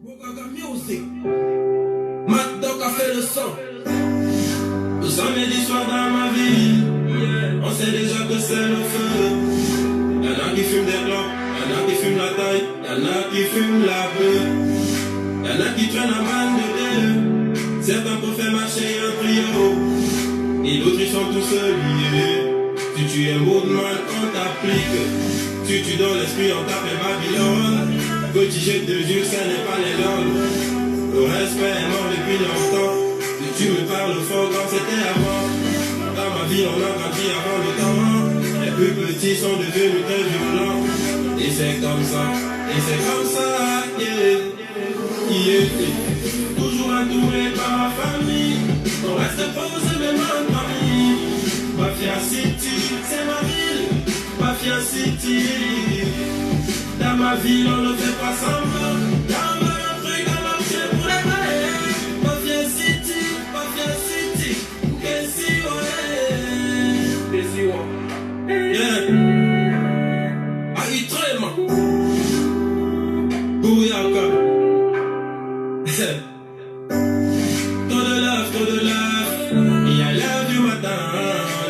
Bogaga Music. Mad Dog a fait le son. Le samedi soir dans ma ville, on sait déjà que c'est le feu. Y'en a qui fument des clopes, y'en a qui fument la taille, y'en a qui fument la bœuf. Y'en a qui traînent en bande de deux. Certains pour faire marcher un trio, et d'autres ils sont tous liés. Si tu es mouvement, on t'applique. Si tu donnes l'esprit, on t'appelle Babylone. Petit jet de Dieu, ça n'est pas les langues. Le respect est mort depuis longtemps. Si tu me parles fort comme c'était avant. Dans ma vie, on a grandi avant le temps. Les plus petits sont devenus très violents. Et c'est comme ça, yeah, yeah. Toujours entouré par ma famille. On reste posé même en famille. Mafia City, c'est ma ville. Mafia City. Dans ma ville, on ne fait pas semblant. Dans un truc à marcher pour les mailles. Mafia City, Kessi, yeah. Aïtrema. Bouyaka. Trop de love. Et I love you matin,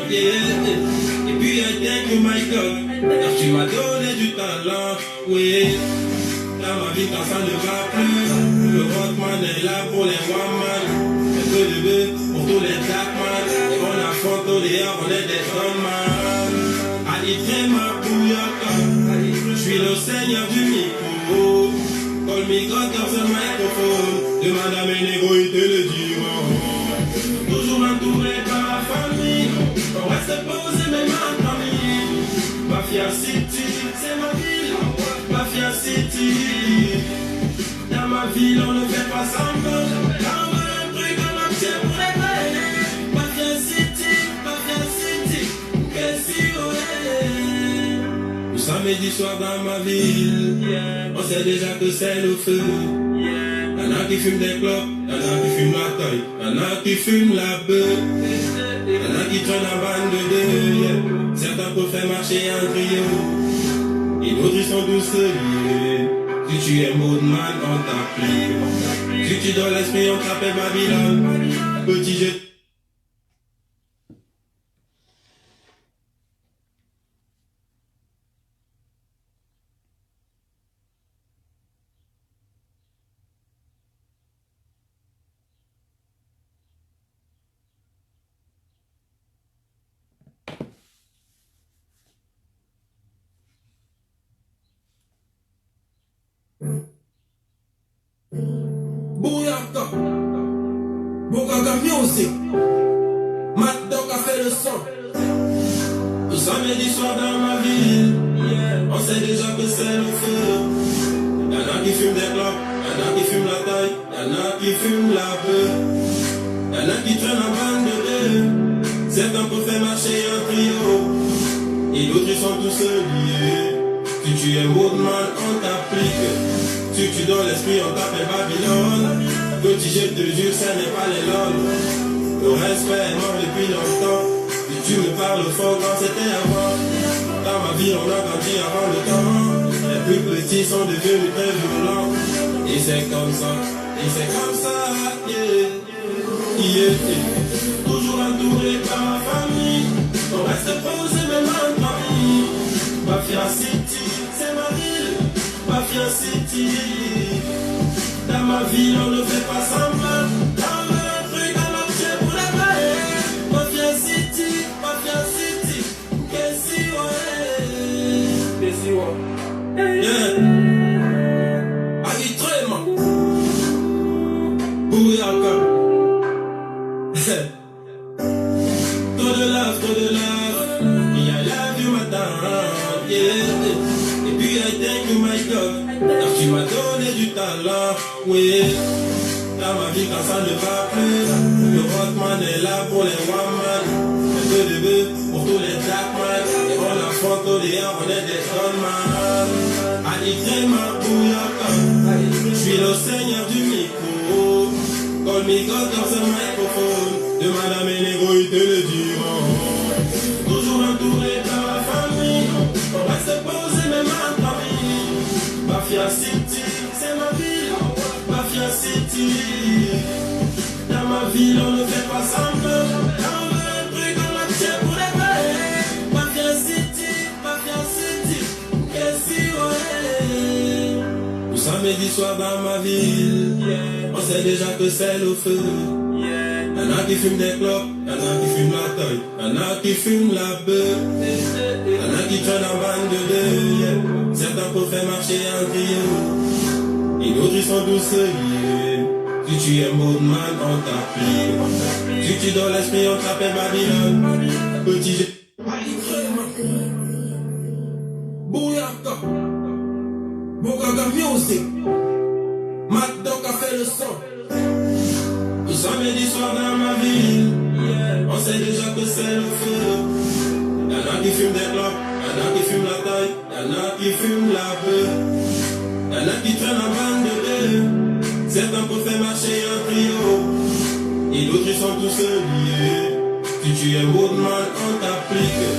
yeah. Et puis I thank you my God. Car tu m'as donné du talent, oui. Dans ma vie quand ça ne va plus, le rockman est là pour les woman. Un peu de bœuf pour tous les blackman. Et on affronte au dehors, on est des gunman. Aïtrema Bouyaka. Je suis le seigneur du micro. Call me God dans ce microphone. Demande à mes négros, ils te le diront. Toujours entouré par la famille. On reste posé même en famille. Mafia City, c'est ma ville. Mafia City. Dans ma ville, on ne fait pas semblant. Dans un truc à marcher pour les mailles. Mafia City, Kessi, le samedi soir dans ma ville, on sait déjà que c'est le feu. Y'en a qui fument des clopes, y'en a qui fument la taille, y'en a qui fument la bœuf. Y'en a qui traînent en bande de deux. Certains pour faire marcher un trio, et d'autres ils sont tous liés. Si tu es mode man, on t'applique. Si tu donnes l'esprit, on t'appelle Babylone. Petit jet. Bouyaka. Bogaga Music. Mad Dog a fait le son. Le samedi soir dans ma ville, on sait déjà que c'est le feu. Y'en a qui fument des clopes, y'en a qui fument la taille, y'en a qui fument la bœuf. Y'en a qui traînent en bande de deux. Certains pour faire marcher un trio, et d'autres ils sont tous liés. Si tu es mouvement, on t'applique. Si tu donnes l'esprit, on t'appelle Babylone. Petit jet de Dieu, ça n'est pas les langues. Le respect est mort depuis longtemps. Si tu me parles fort quand c'était avant. Dans ma vie, on a grandi avant le temps. Les plus petits sont devenus très violents. Et c'est comme ça, yeah, yeah. Toujours entouré par ma famille. On reste posé même en famille. Mafia City, c'est ma ville. Mafia City. Dans ma ville, on ne fait pas semblant. Dans un truc à marcher pour les mailles. Mafia City, Kessi, yeah. Aïtrema. Bouyaka. Trop de love. Et I love you matin, yeah. Et puis I thank you my God. Car tu m'as donné du talent, oui. Dans ma vie quand ça ne va plus, le rockman est là pour les woman. Un peu de bœuf pour tous les blackman. Et on affronte au dehors, on est des gunman. Aïtrema Bouyaka. Je suis le seigneur du micro. Call me God dans ce microphone. Demande à mes négros, ils te le diront. Toujours entouré par la famille. On reste posé même en famille. Mafia City, c'est ma ville. city. Dans ma ville, on ne fait pas semblant. On veut un truc, on l'obtient pour les payer. Mafia city, qu'est-ce que ouais. Nous samedi soir dans ma ville, on sait déjà que c'est le feu. Y'en a qui fument des clopes, y'en a qui fument la taille, y'en a qui fument la beuh, y'en a qui traînent en bande de deux. Certains pour faire marcher un trio, et d'autres ils sont tous liés. Si tu es mode man, on t'applique. Si tu donnes l'esprit, on t'appelle Babylone. Petit G. Bouyaka, Bogaga Music, Matt Doc a fait le son. Nous samedi soir dans ma ville, on sait déjà que c'est le feu. Y'en a qui fument des clopes, y'en a qui fument la taille, y'en a qui fument la beuh, y'en a qui traînent en bande de deux. Certains pour faire marcher un trio, et d'autres ils sont tous liés. Si tu es woodman, on t'applique.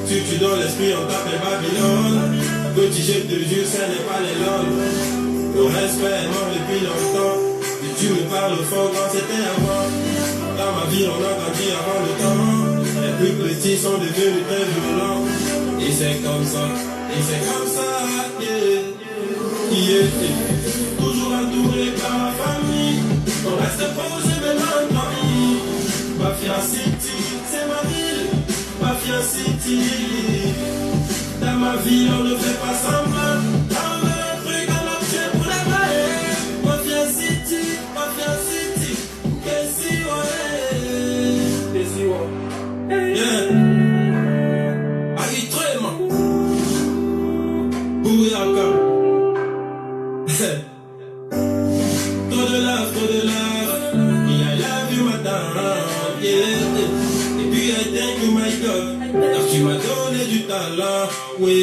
Si tu donnes l'esprit, on t'appelle Babylone. Petit, je te jure, ce n'est pas les lolls. Le respect est mort depuis longtemps. Si tu me parles fort quand c'était avant. Dans ma vie, on a grandi avant le temps. Les plus petits sont devenus très violents. Et c'est comme ça, toujours entouré par ma famille. On reste posé même en famille. Mafia City, c'est ma ville. Mafia City. Dans ma ville, on ne fait pas semblant. On veut un truc, on l'obtient pour les payer. Mafia City, qu'est-ce que ouais. Yeah. Aïe-trément. Bouyaka. Trop de love, yeah, I love you madame, yeah. Et puis I thank you my God, car tu m'as donné du talent, oui.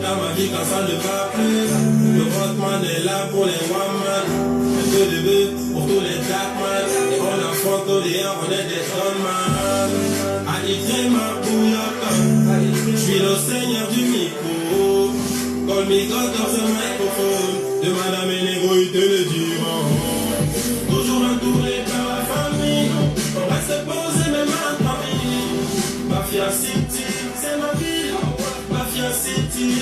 Dans ma vie quand ça ne va plus, le Rodman est là pour les woman, un peu de bœuf pour tous les darkman, et on affronte au dehors, on est des gunman. Aïe-trément, bouyaka, je suis le seigneur du micro. Call me God dans un microphone. Demande à mes négros, ils te le diront. Toujours entouré par la famille. On reste posé même en famille. Mafia City, c'est ma ville. Mafia City.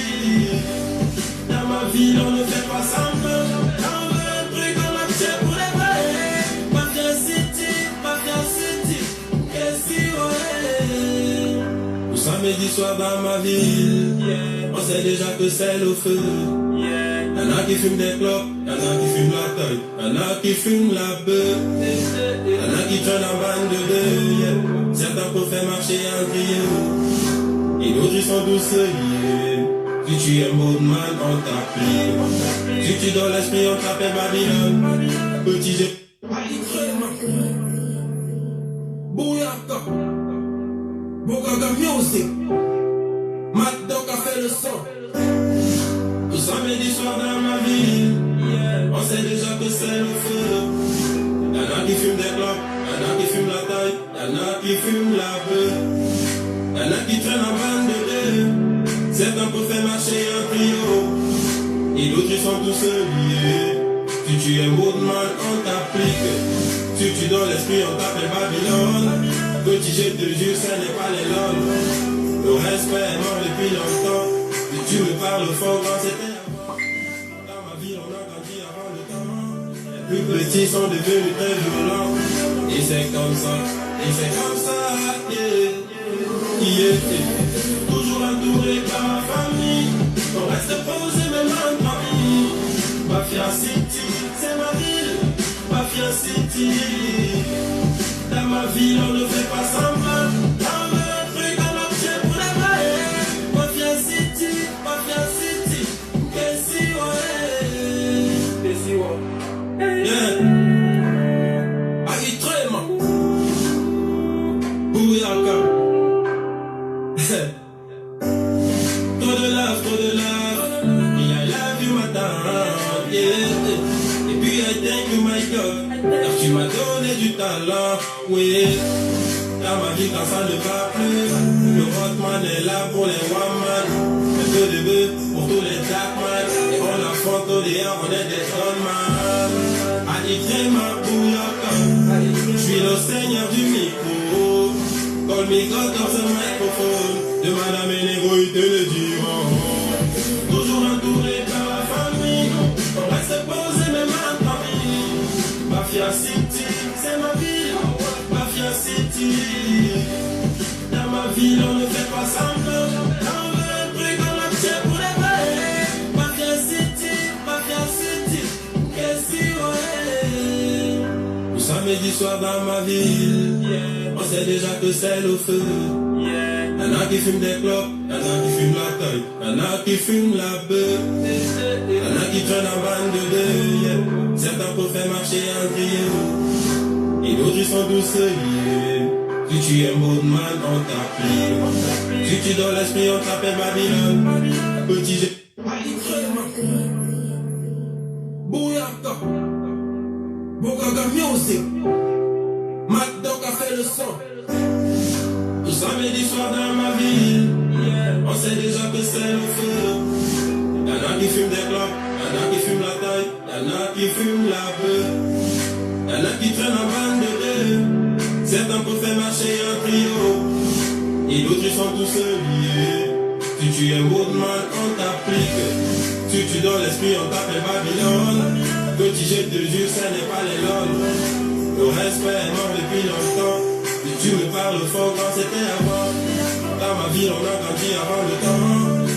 Dans ma ville, on ne fait pas semblant. On veut un truc, on l'obtient pour les payer. Mafia City, qu'est-ce que ouais. Nous samedi soir dans ma ville, on sait déjà que c'est le feu. Y'en a qui fument des clopes, y'en a qui fument la taille, y'en a qui fument la beuh, y'en a qui traînent en bande de deux. Certains pour faire marcher un trio, et d'autres ils sont tous liés. Si tu es mode man, on t'applique. Si tu donnes l'esprit, on t'appelle Babylone. Petit G. Bouyaka, Bogaga Music, Matt Doc a fait le son. Tout samedi soir dans ma ville, on sait déjà que c'est le feu. Y'en a qui fument des clopes, y'en a qui fument la taille, y'en a qui fument la beuh, y'en a qui traînent en bande de deux. Certains pour faire marcher un trio, et d'autres ils sont tous liés. Si tu es woodman, on t'applique. Si tu donnes l'esprit, on t'appelle Babylone. Petit, je te jure, ce n'est pas les lolls. Le respect est mort depuis longtemps. Si tu me parles fort quand c'était avant. Dans ma ville, on a grandi avant le temps. Les plus petits sont devenus très violents. Et c'est comme ça, toujours entouré par ma famille. On reste posé même en famille. Mafia City, c'est ma ville. Mafia City. Dans ma ville, on ne fait pas semblant. On veut un truc, on l'obtient pour les payer. Mafia City, qu'est-ce que ouais. Yeah. Aïe-trément. Bouyaka. Trop de love, yeah, I love you madame, yeah. Et puis I thank you my God, car tu m'as donné du talent, oui. Dans ma vie quand ça ne va plus, le Rodman est là pour les woman, un peu de bœuf pour tous les darkman, et on affronte au dehors, on est des gunman. Adikrema Bouyaka. Je suis le seigneur du micro. Call me God dans ce microphone. Demande à mes négros, ils te le diront. Toujours entouré par la famille. On reste posé même entre amis. Mafia City, c'est ma ville. Mafia City. Dans ma ville, on ne fait pas semblant. On veut un truc, on l'obtient pour les vrais. Mafia City, qu'est-ce qu'il y a? Nous samedi soir dans ma ville, on sait déjà que c'est le feu. Y'en a qui fument des clopes, y'en a qui fument la taille, y'en a qui fument la bœuf, y'en a qui traînent en bande de deux. Certains peuvent faire marcher un trio, et d'autres ils sont tous liés. Si tu es Moodman, on t'applique. Si tu donnes l'esprit, on t'appelle Babylone. Petit G. Bouyaka. Bogaga Music. Mac Doc a fait le son. Tout samedi soir dans ma ville. On sait déjà que c'est le feu. Y'en a qui fument des clopes, y'en a qui fument la taille, y'en a qui fument la bœuf, y'en a qui traînent en bande de deux. Certains peuvent faire marcher un trio, et d'autres ils sont tous liés. Si tu es Woodman, on t'applique. Si tu donnes l'esprit, on t'appelle Babylone. Petit G te jure, ce n'est pas les lol. Le respect est mort depuis longtemps. Et tu me parles fort quand c'était avant. Dans ma ville, on a grandi avant le temps.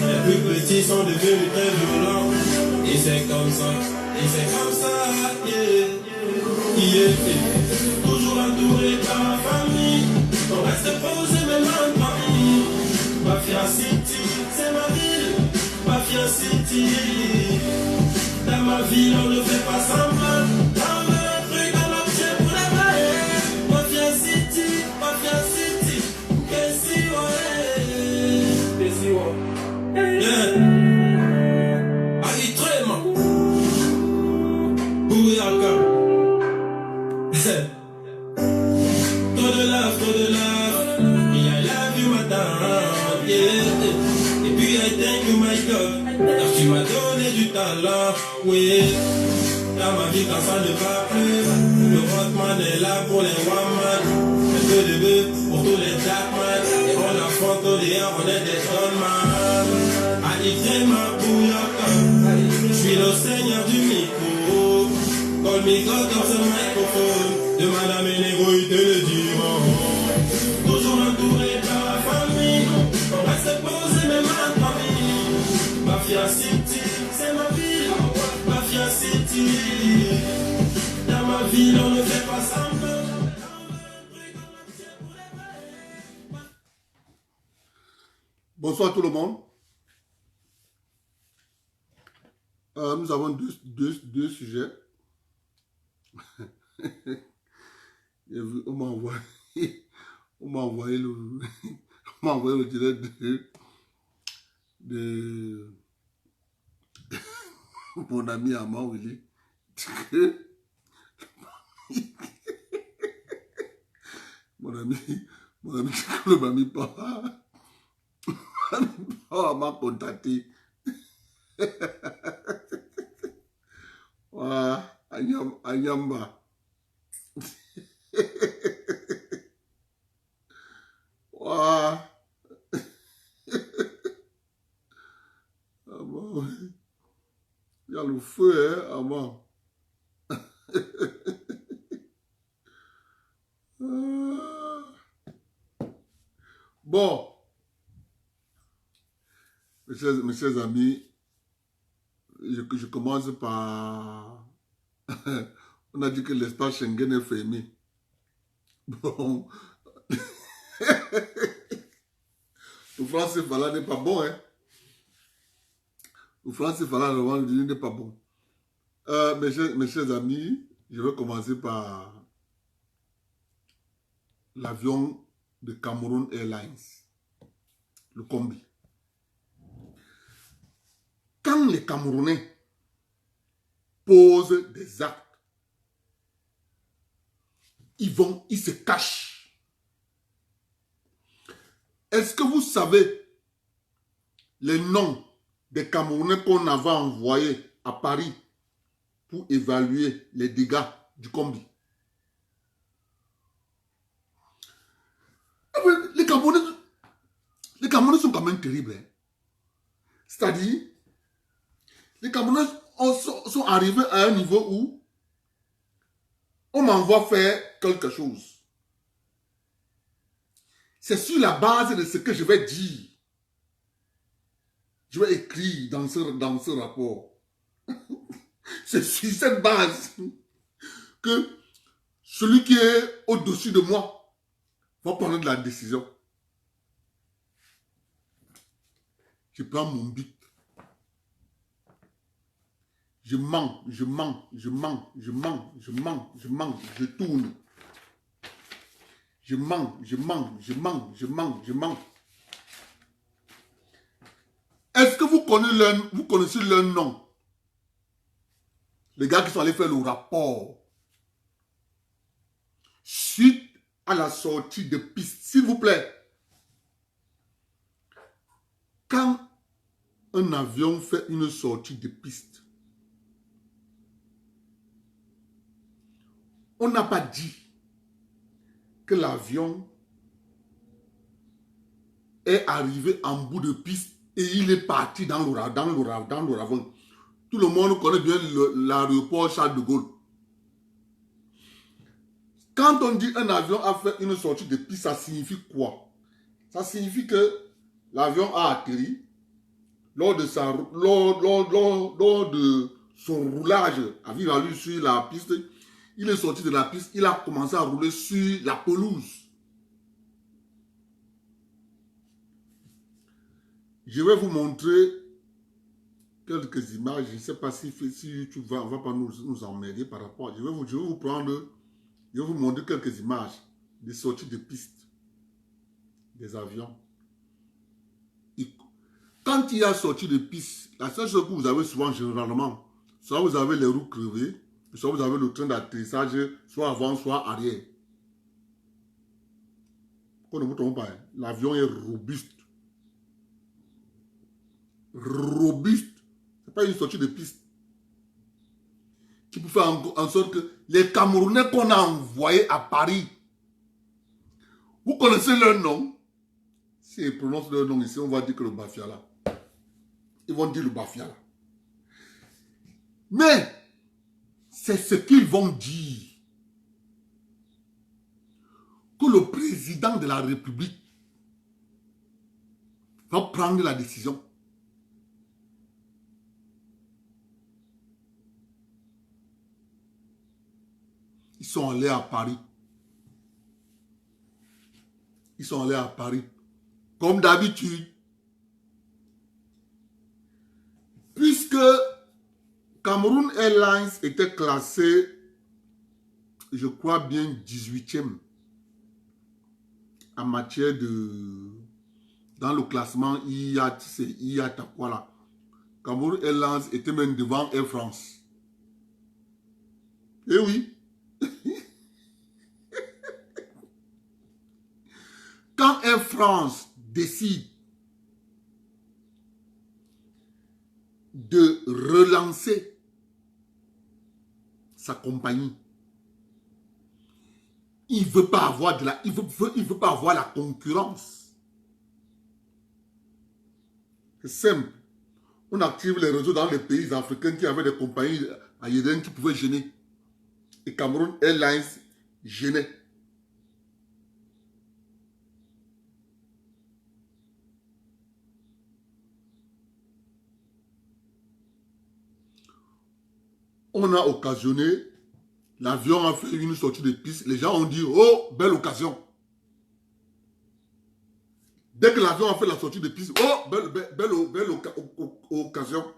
Les plus petits sont devenus très violents. Et c'est comme ça, yeah. Toujours entouré par ma famille. On reste posé même en famille. Mafia City, c'est ma ville. Mafia City. Dans ma ville, on ne fait pas semblant. On veut un truc, on l'obtient pour les vrais. Mafia City, qu'est-ce qu'il y a? Yeah. Adikrema Bouyaka. Trop de love, il y a la du matin, yeah. Et puis I thank you my God, car tu m'as donné du talent, oui. Dans ma vie quand ça ne va plus, le Rodman est là pour les woman, un peu de bœuf pour tous les jackman, et on affronte au dehors, on est des gunman. Adikrema Bouyaka, je suis le seigneur du micro. Call me God dans ce microphone. Demande à mes négros, ils te le diront. Toujours entouré par la famille. On reste posé même en famille. Mafia City, c'est ma ville. Mafia City. Dans ma ville, on ne fait pas semblant. Bonsoir tout le monde. Nous avons deux sujets. On m'a envoyé le direct de mon ami Amand Willy. Mon ami ne m'a mis pas. M'a contacté. Anyamba. Il y a le feu, hein, avant. Bon, mes chers amis, je commence par... On a dit que l'espace Schengen est fermé. Bon. Le français Fala n'est pas bon, hein. Le français Fala n'est pas bon. Mes chers amis, je vais commencer par l'avion de Cameroon Airlines, le combi. Quand les Camerounais posent des actes, ils se cachent. Est-ce que vous savez les noms des Camerounais qu'on avait envoyés à Paris pour évaluer les dégâts du combi. Les Camerounais sont quand même terribles. Hein. C'est-à-dire, les Camerounais sont arrivés à un niveau où on m'envoie faire quelque chose. C'est sur la base de ce que je vais dire. Je vais écrire dans ce rapport. C'est sur cette base que celui qui est au-dessus de moi va prendre de la décision. Je prends mon bic. Je mens, je tourne. Je mens. Est-ce que vous connaissez leur nom? Les gars qui sont allés faire le rapport suite à la sortie de piste. S'il vous plaît. Quand un avion fait une sortie de piste, on n'a pas dit que l'avion est arrivé en bout de piste et il est parti dans le ravin. Tout le monde connaît bien l'aéroport Charles de Gaulle. Quand on dit un avion a fait une sortie de piste, ça signifie quoi? Ça signifie que l'avion a atterri. Lors de son roulage à vive allure sur la piste, il est sorti de la piste, il a commencé à rouler sur la pelouse. Je vais vous montrer quelques images. Je ne sais pas si YouTube ne va pas nous emmerder par rapport. Je vais vous montrer quelques images des sorties de piste des avions. Quand il y a sortie de piste, la seule chose que vous avez souvent généralement, soit vous avez les roues crevées, soit vous avez le train d'atterrissage, soit avant, soit arrière. Qu'on ne vous trompe pas, l'avion est robuste. Robuste. Ce n'est pas une sortie de piste. Qui peut faire en sorte que les Camerounais qu'on a envoyés à Paris, vous connaissez leur nom? Si ils prononcent leur nom ici, on va dire que le Bafiala. Ils vont dire le Bafiala. Mais, c'est ce qu'ils vont dire. Que le président de la République va prendre la décision. Ils sont allés à Paris. Ils sont allés à Paris. Comme d'habitude. Puisque Cameroun Airlines était classé, je crois bien 18e en matière de... Dans le classement IATA, voilà. Cameroun Airlines était même devant Air France. Eh oui. Quand Air France décide de relancer sa compagnie, il ne veut pas avoir pas avoir la concurrence. C'est simple. On active les réseaux dans les pays africains qui avaient des compagnies aériennes qui pouvaient gêner. Et Cameroun Airlines gênait. On a occasionné, l'avion a fait une sortie de piste, les gens ont dit, oh, belle occasion. Dès que l'avion a fait la sortie de piste, oh, belle occasion.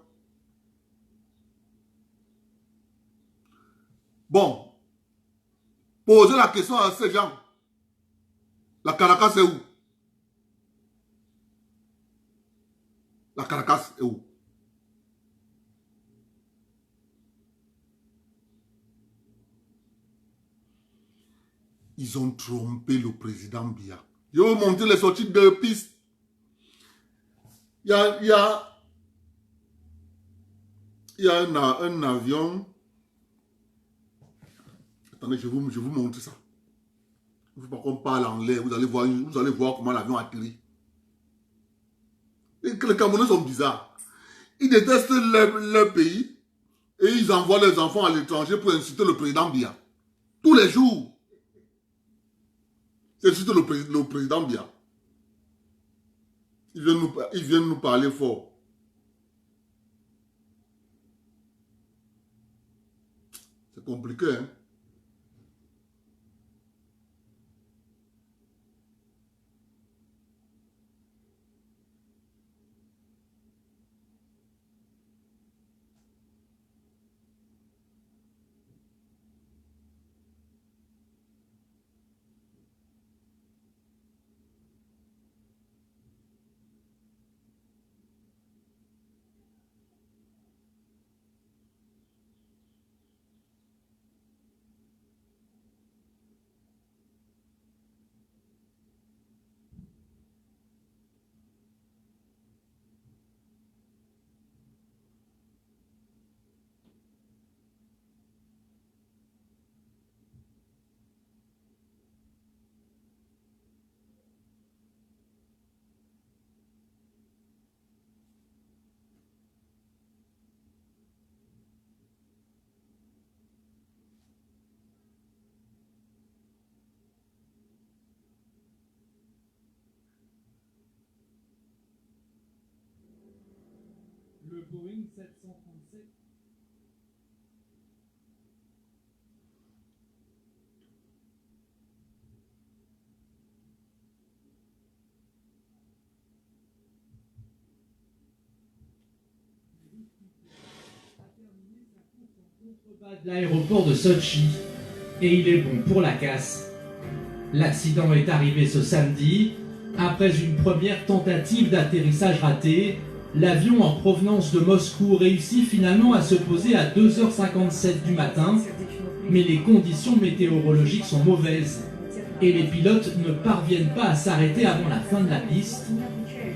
Bon, posez la question à ces gens. La Caracas est où? La Caracas est où? Ils ont trompé le président Biya. Ils ont monté les sorties de piste. Il y a un avion Attendez, je vous montre ça. Il ne faut pas qu'on parle en l'air. Vous allez voir comment l'avion atterrit. Les Camerounais sont bizarres. Ils détestent leur pays et ils envoient leurs enfants à l'étranger pour insulter le président Biya. Tous les jours. C'est insulter le président Biya. Ils viennent nous parler fort. C'est compliqué, hein? Le Boeing 737. De l'aéroport de Sochi et il est bon pour la casse. L'accident est arrivé ce samedi. Après une première tentative d'atterrissage ratée, l'avion en provenance de Moscou réussit finalement à se poser à 2h57 du matin, mais les conditions météorologiques sont mauvaises et les pilotes ne parviennent pas à s'arrêter avant la fin de la piste.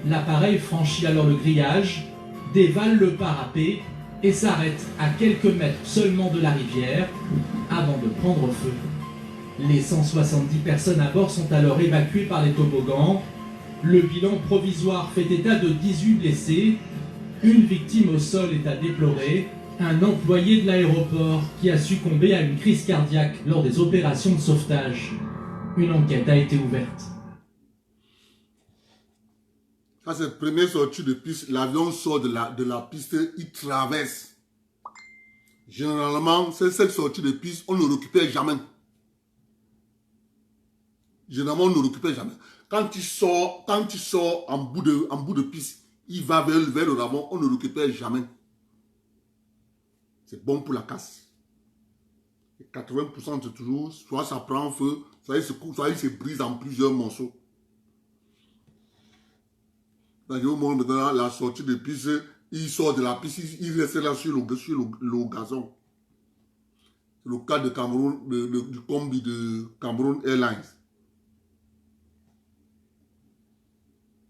L'appareil franchit alors le grillage, dévale le parapet et s'arrête à quelques mètres seulement de la rivière avant de prendre feu. Les 170 personnes à bord sont alors évacuées par les toboggans. Le bilan provisoire fait état de 18 blessés. Une victime au sol est à déplorer, un employé de l'aéroport qui a succombé à une crise cardiaque lors des opérations de sauvetage. Une enquête a été ouverte. Ça, c'est la première sortie de piste. L'avion sort de la piste, il traverse. Généralement, cette sortie de piste, on ne le récupère jamais. Généralement, on ne le récupère jamais. Quand tu sors en bout de piste, il va vers le ravin, on ne le récupère jamais. C'est bon pour la casse. Et 80% c'est toujours, soit ça prend feu, soit il se brise en plusieurs morceaux. Là, je vous montre maintenant la sortie de piste. Il sort de la piste, il reste là sur le gazon. C'est le cas de Cameroun, du combi de Cameroun Airlines.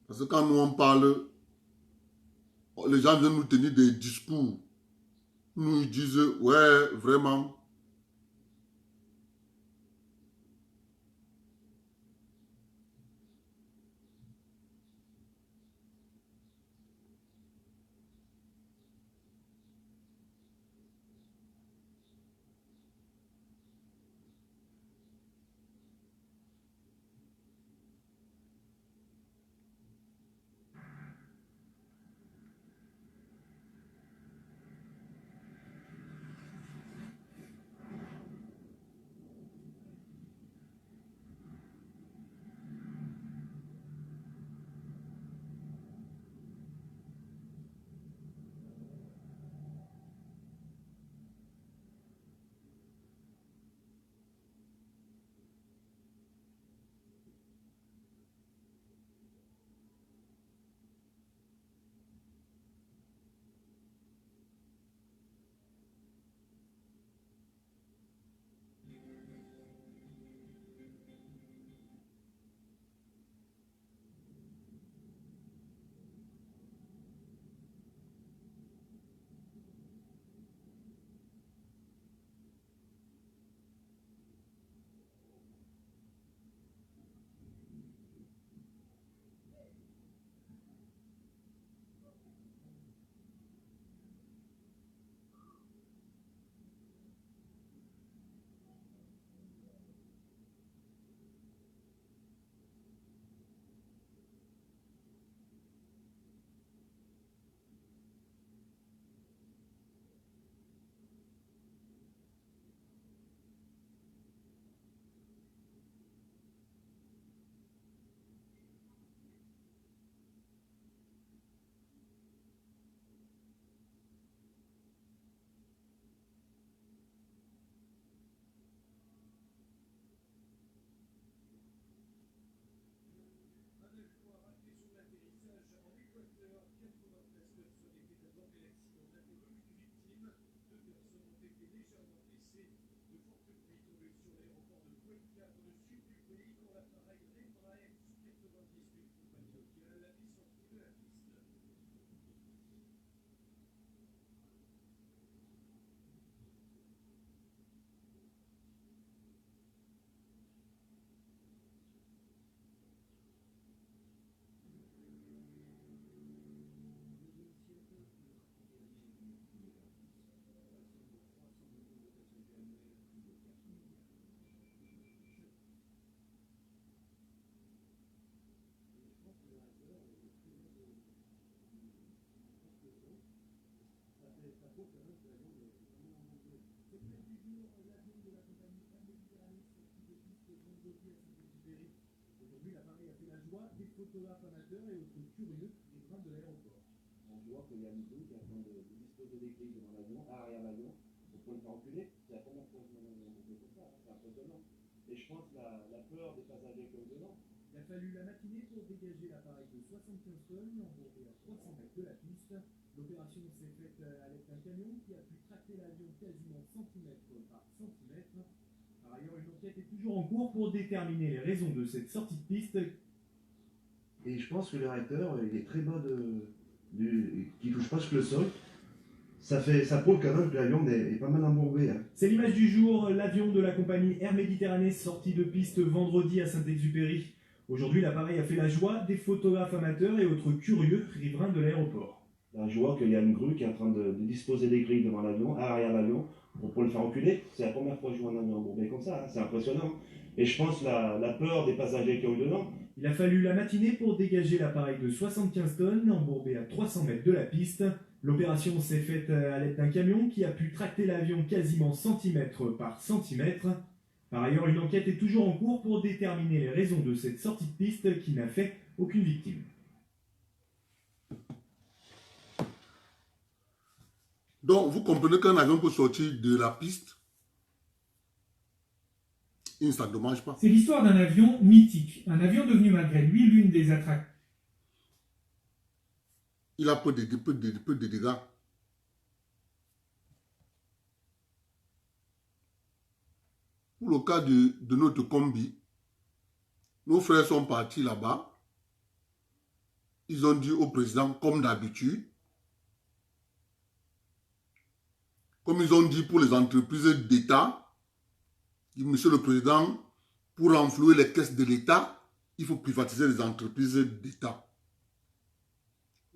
Parce que quand nous on parle, les gens viennent nous tenir des discours. Nous ils disent, ouais, vraiment. Aujourd'hui, l'appareil a fait la joie des photographes amateurs et autres curieux riverains de l'aéroport. On voit qu'il y a une grue qui est en train de disposer des clés devant l'avion, arrière l'avion, pour le faire reculer. C'est la première fois que je me comme ça, hein. C'est impressionnant. Et je pense que la peur des passagers qui ont dedans. Il a fallu la matinée pour dégager l'appareil de 75 tonnes, embourbé à 300 mètres de la piste. L'opération s'est faite à l'aide d'un camion qui a pu tracter l'avion quasiment centimètre par centimètre. Par ailleurs, une enquête est toujours en cours pour déterminer les raisons de cette sortie de piste. Et je pense que le réacteur, il est très bas qui touche presque le sol. Ça prouve quand même que l'avion est pas mal embourbé. Hein. C'est l'image du jour, l'avion de la compagnie Air Méditerranée sorti de piste vendredi à Saint-Exupéry. Aujourd'hui, l'appareil a fait la joie des photographes amateurs et autres curieux riverains de l'aéroport. Là, je vois qu'il y a une grue qui est en train de disposer des grilles devant l'avion, arrière l'avion, pour le faire reculer. C'est la première fois que je vois un avion embourbé comme ça, hein. C'est impressionnant. Et je pense la peur des passagers qui ont eu dedans. Il a fallu la matinée pour dégager l'appareil de 75 tonnes, embourbé à 300 mètres de la piste. L'opération s'est faite à l'aide d'un camion qui a pu tracter l'avion quasiment centimètre par centimètre. Par ailleurs, une enquête est toujours en cours pour déterminer les raisons de cette sortie de piste qui n'a fait aucune victime. Donc, vous comprenez qu'un avion peut sortir de la piste, ça ne dommage pas. C'est l'histoire d'un avion mythique, un avion devenu malgré lui l'une des attractions. Il a peu de dégâts. Pour le cas de notre combi, nos frères sont partis là-bas. Ils ont dit au président, comme d'habitude, comme ils ont dit pour les entreprises d'État, Monsieur le Président, pour renflouer les caisses de l'État, il faut privatiser les entreprises d'État.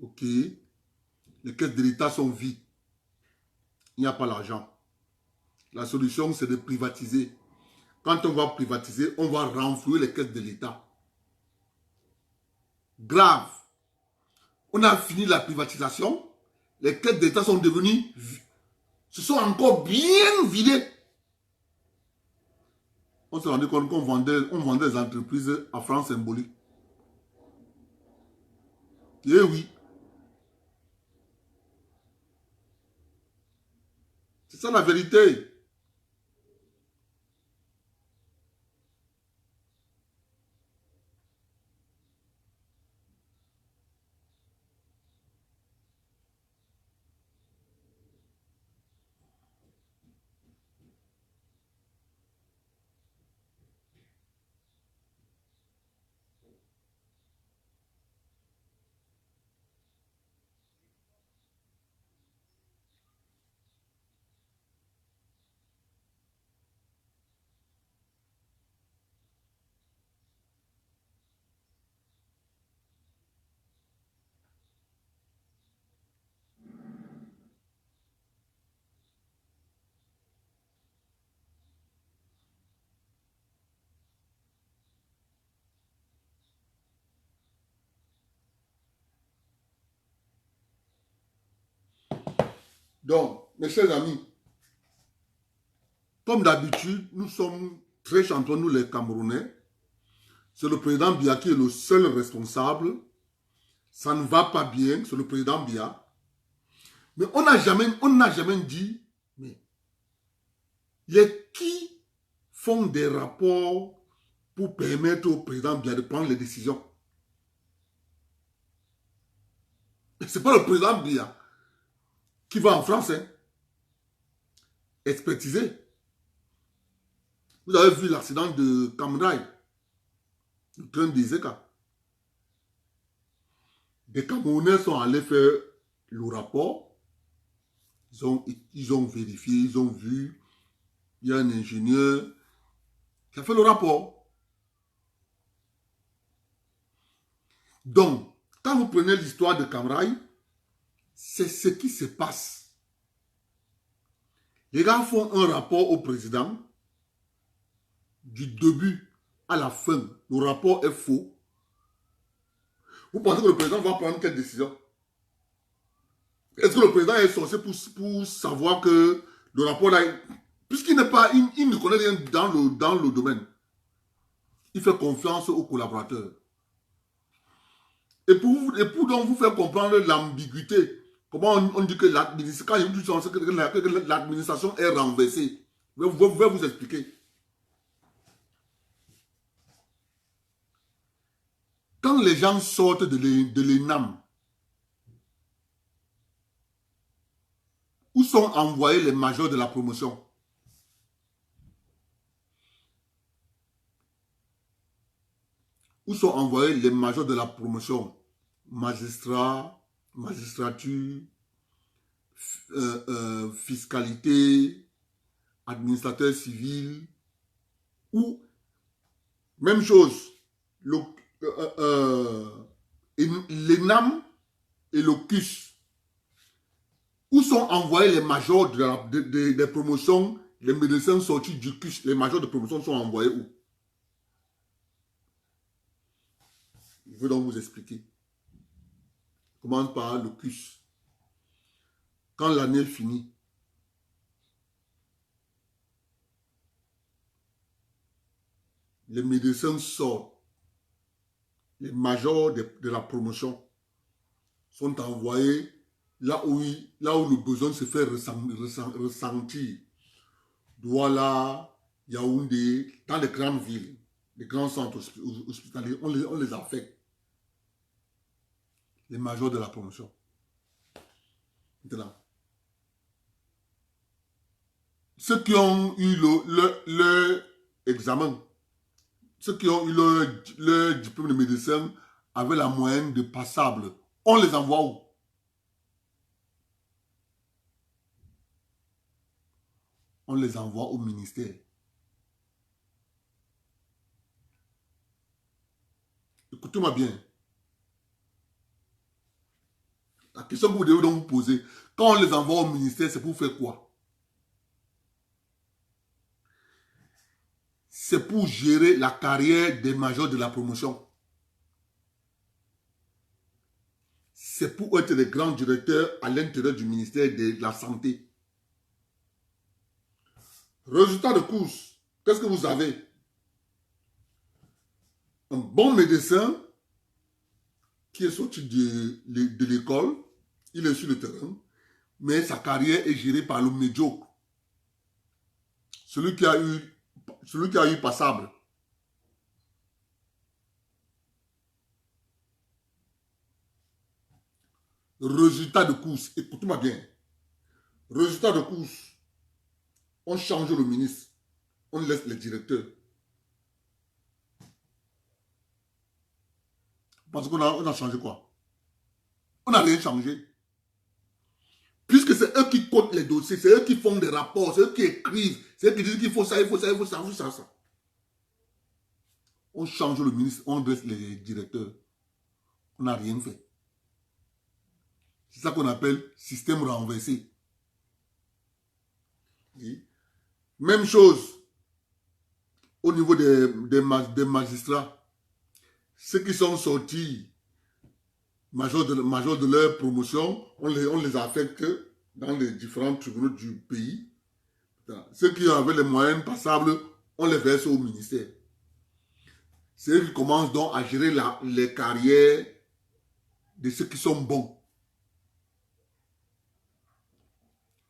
Ok. Les caisses de l'État sont vides. Il n'y a pas l'argent. La solution, c'est de privatiser. Quand on va privatiser, on va renflouer les caisses de l'État. Grave. On a fini la privatisation. Les caisses de l'État sont devenues, se sont encore bien vidées. On s'est rendu compte qu'on vendait des entreprises à francs symboliques. Eh oui. C'est ça la vérité. Donc, mes chers amis, comme d'habitude, nous sommes très champions, nous les Camerounais. C'est le président Biya qui est le seul responsable. Ça ne va pas bien, c'est le président Biya. Mais on n'a jamais dit, mais les qui font des rapports pour permettre au président Biya de prendre les décisions. Ce n'est pas le président Biya qui va en France, hein, expertiser. Vous avez vu l'accident de Cam Rai. le train des écarts. Des Camerounais sont allés faire le rapport. Ils ont vérifié, ils ont vu. Il y a un ingénieur qui a fait le rapport. Donc, quand vous prenez l'histoire de Cam Rai, c'est ce qui se passe. Les gars font un rapport au président. Du début à la fin, le rapport est faux. Vous pensez que le président va prendre quelle décision? Est-ce que le président est censé pour savoir que le rapport là, puisqu'il n'est pas, il ne connaît rien dans le domaine, il fait confiance aux collaborateurs. Et pour donc vous faire comprendre l'ambiguïté, comment on dit que l'administration est renversée, je vais vous expliquer. Quand les gens sortent de l'ENAM, où sont envoyés les majors de la promotion? Où sont envoyés les majors de la promotion? Magistrats, magistrature, fiscalité, administrateur civil, ou même chose, l'ENAM et le CUS. Où sont envoyés les majors des promotions, les médecins sortis du CUS, les majors de promotion sont envoyés où? Je veux donc vous expliquer. Je commence par le CUS. Quand l'année finit, les médecins sortent. Les majors de la promotion sont envoyés là où le besoin se fait ressentir. Douala, Yaoundé, dans les grandes villes, les grands centres hospitaliers, on les affecte. Les majors de la promotion. Maintenant, ceux qui ont eu leur examen, ceux qui ont eu leur diplôme de médecin avec la moyenne de passable, on les envoie où? On les envoie au ministère. Écoutez-moi bien. La question que vous devez donc vous poser, quand on les envoie au ministère, c'est pour faire quoi? C'est pour gérer la carrière des majors de la promotion. C'est pour être les grands directeurs à l'intérieur du ministère de la Santé. Résultat de course, qu'est-ce que vous avez? Un bon médecin qui est sorti de l'école, il est sur le terrain, mais sa carrière est gérée par le médiocre. Celui qui a eu passable. Résultat de course, écoutez-moi bien. Résultat de course, on change le ministre, on laisse les directeurs. Parce qu'on a changé quoi? On n'a rien changé. Puisque c'est eux qui codent les dossiers, c'est eux qui font des rapports, c'est eux qui écrivent, c'est eux qui disent qu'il faut ça, il faut ça, il faut ça, il faut ça, ça. On change le ministre, on dresse les directeurs. On n'a rien fait. C'est ça qu'on appelle système renversé. Et même chose au niveau des magistrats. Ceux qui sont sortis majors de leur promotion, on les affecte dans les différents tribunaux du pays. Ceux qui avaient les moyens passables, on les verse au ministère. C'est eux qui commencent donc à gérer les carrières de ceux qui sont bons.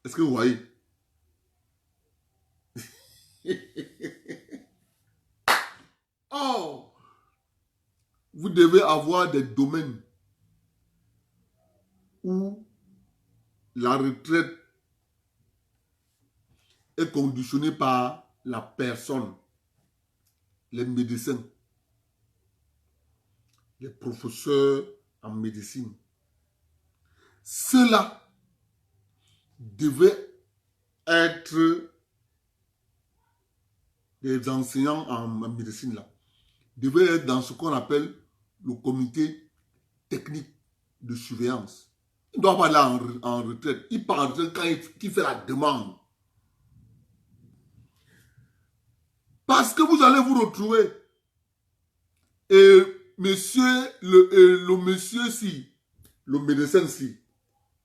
Est-ce que vous voyez? Oh! Vous devez avoir des domaines où la retraite est conditionnée par la personne, les médecins. les professeurs en médecine. Ceux-là devaient être des enseignants en médecine là, devaient être dans ce qu'on appelle le comité technique de surveillance. Il ne doit pas aller en retraite. Il part en retraite quand il fait la demande. Parce que vous allez vous retrouver et le monsieur si, le médecin si,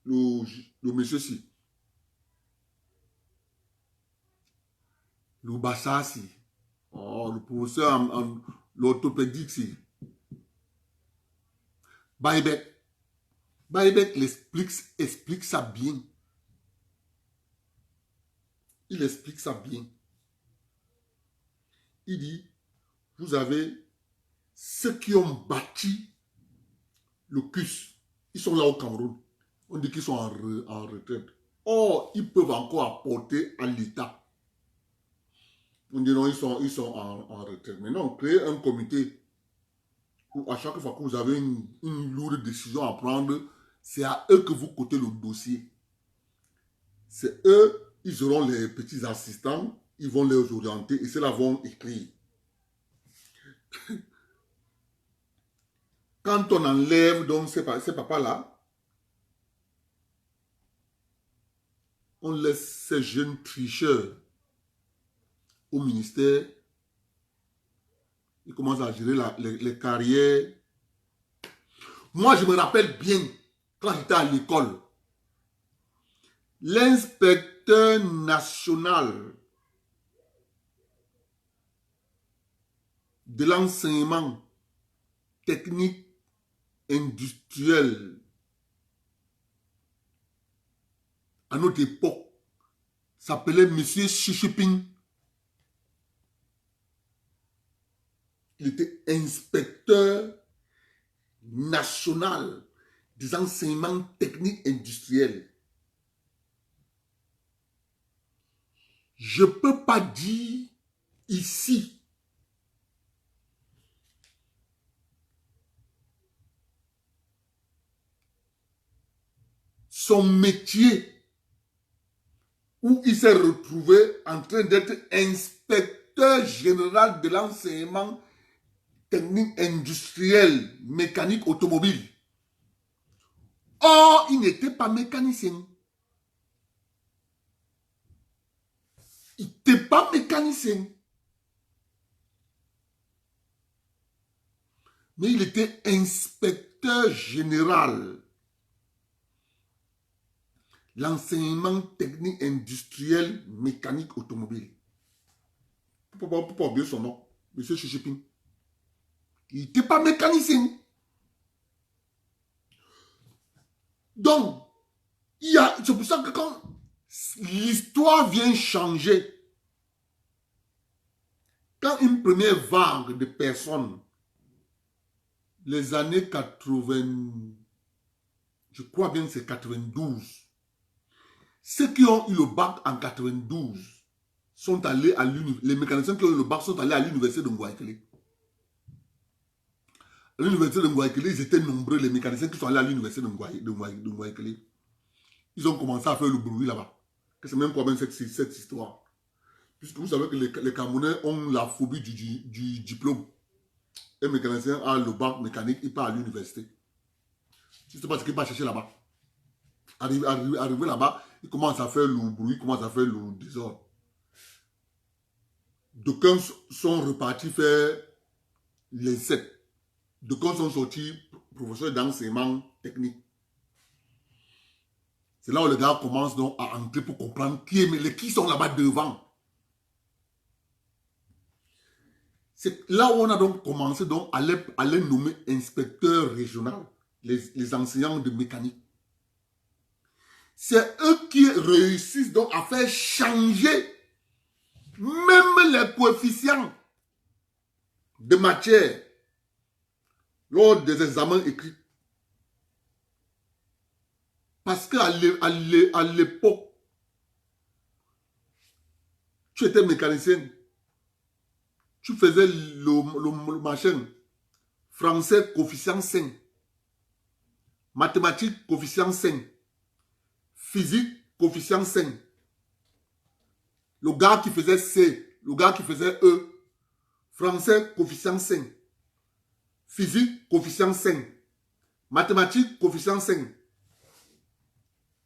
le monsieur si, le bassa si, le professeur en l'orthopédique si, Baïbek explique ça bien. Il explique ça bien. Il dit, vous avez ceux qui ont bâti le CUS. Ils sont là au Cameroun. On dit qu'ils sont en retraite. Or, ils peuvent encore apporter à l'État. On dit non, ils sont en retraite. Mais non, créez un comité où à chaque fois que vous avez une lourde décision à prendre, c'est à eux que vous cotez le dossier. C'est eux, ils auront les petits assistants, ils vont les orienter et ceux-là vont écrire. Quand on enlève donc ces papas-là, on laisse ces jeunes tricheurs au ministère. Ils commencent à gérer les carrières. Moi, je me rappelle bien, quand j'étais à l'école, l'inspecteur national de l'enseignement technique industriel à notre époque s'appelait M. Chichiping. Il était inspecteur national des enseignements techniques industriels. Je ne peux pas dire ici son métier où il s'est retrouvé en train d'être inspecteur général de l'enseignement technique industriel, mécanique automobile. Or, il n'était pas mécanicien. Il n'était pas mécanicien. Mais il était inspecteur général. L'enseignement technique industriel mécanique automobile. Pourquoi pas oublier son nom? Monsieur Chichiping. Il n'était pas mécanicien. Donc, c'est pour ça que quand l'histoire vient changer, quand une première vague de personnes, les années 80, je crois bien que c'est 92, ceux qui ont eu le bac en 92 sont allés à l'université, les mécaniciens qui ont eu le bac sont allés à l'université de Ngouaikele. À l'université de Ngouaikele, ils étaient nombreux, les mécaniciens qui sont allés à l'université de Ngouaikele. Ils ont commencé à faire le bruit là-bas. C'est même quoi même cette histoire. Puisque vous savez que les Camerounais ont la phobie du diplôme. Un mécanicien a le bac mécanique, il part à l'université. Je ne sais pas ce qu'il va chercher là-bas. Arrivé là-bas, il commence à faire le bruit, il commence à faire le désordre. D'aucuns sont repartis faire les 7. D'aucuns sont sortis professeurs d'enseignement technique. C'est là où les gars commencent donc à entrer pour comprendre qui sont là-bas devant. C'est là où on a donc commencé donc à les nommer inspecteurs régionaux, les enseignants de mécanique. C'est eux qui réussissent donc à faire changer même les coefficients de matière lors des examens écrits. Parce qu'à l'époque, tu étais mécanicien, tu faisais le machin, Français, coefficient 5. Mathématiques, coefficient 5. Physique, coefficient 5. Le gars qui faisait C, le gars qui faisait E. Français, coefficient 5. Physique, coefficient 5. Mathématiques, coefficient 5.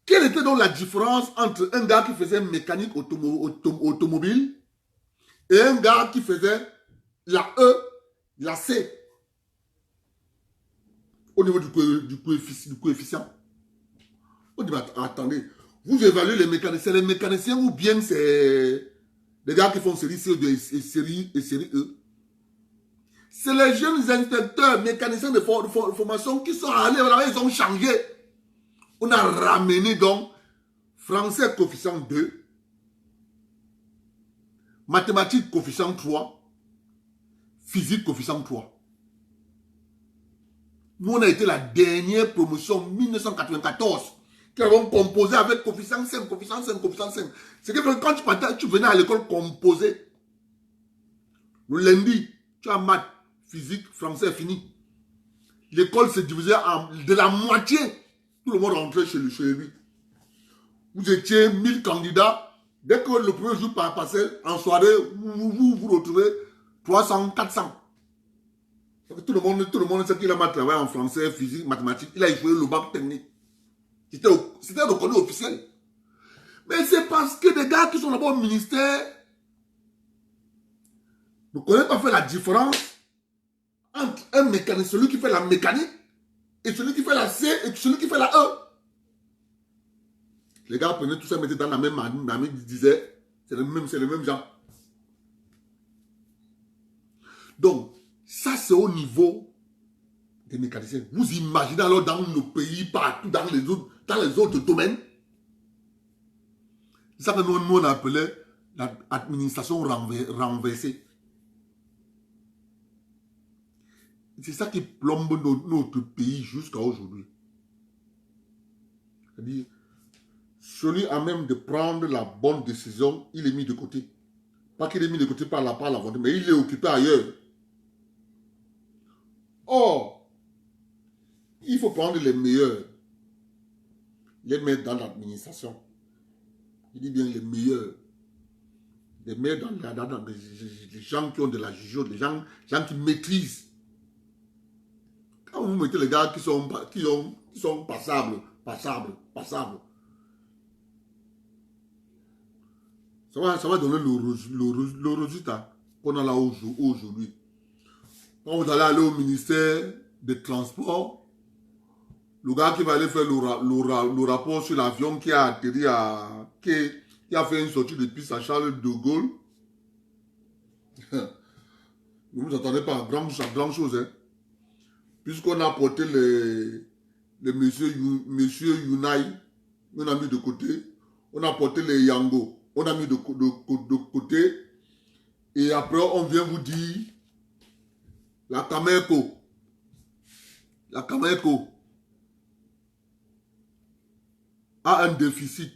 Quelle était donc la différence entre un gars qui faisait mécanique automobile et un gars qui faisait la E, la C au niveau du coefficient? On dit, mais attendez, vous évaluez les mécaniciens. Les mécaniciens ou bien c'est les gars qui font série C et série E. C'est les jeunes inspecteurs, mécaniciens de formation qui sont allés, là, ils ont changé. On a ramené donc français coefficient 2, mathématiques coefficient 3, physique coefficient 3. Nous, on a été la dernière promotion 1994 qui avons composé avec coefficient 5, coefficient 5, coefficient 5. C'est que quand tu partais, tu venais à l'école composé. Le lundi, tu as maths, physique, français fini. L'école se divisait de la moitié. Tout le monde rentrait chez lui. Vous étiez 1000 candidats. Dès que le premier jour passait, en soirée, vous retrouvez 300, 400. Tout le monde sait qu'il a travaillé en français, physique, mathématiques. Il a échoué le bac technique. C'était reconnu officiel. Mais c'est parce que des gars qui sont là-bas au ministère ne connaissent pas faire la différence entre un mécanicien, celui qui fait la mécanique, et celui qui fait la C et celui qui fait la E. Les gars prenaient tout ça, mettaient dans la même mamie, ils disaient, c'est le même genre. Donc, ça c'est au niveau des mécaniciens. Vous imaginez alors dans nos pays, partout, dans les autres domaines. C'est ça que nous on appelait l'administration renversée. C'est ça qui plombe notre pays jusqu'à aujourd'hui. C'est-à-dire, celui à même de prendre la bonne décision, il est mis de côté. Pas qu'il est mis de côté par la volonté, mais il est occupé ailleurs. Or, il faut prendre les meilleurs, les mettre dans l'administration. Il dit bien les meilleurs. Les mettre dans les gens qui ont de la jugeote, les gens qui maîtrisent. Quand vous mettez les gars qui sont passables, ça va donner le résultat qu'on a là aujourd'hui. Quand vous allez aller au ministère des Transports, le gars qui va aller faire le rapport sur l'avion qui a atterri qui a fait une sortie de piste à Charles de Gaulle, ne vous attendez pas à grand chose, hein. Puisqu'on a porté les monsieur Yunai, on a mis de côté. On a porté les Yango, on a mis de côté. Et après, on vient vous dire la Cameco a un déficit.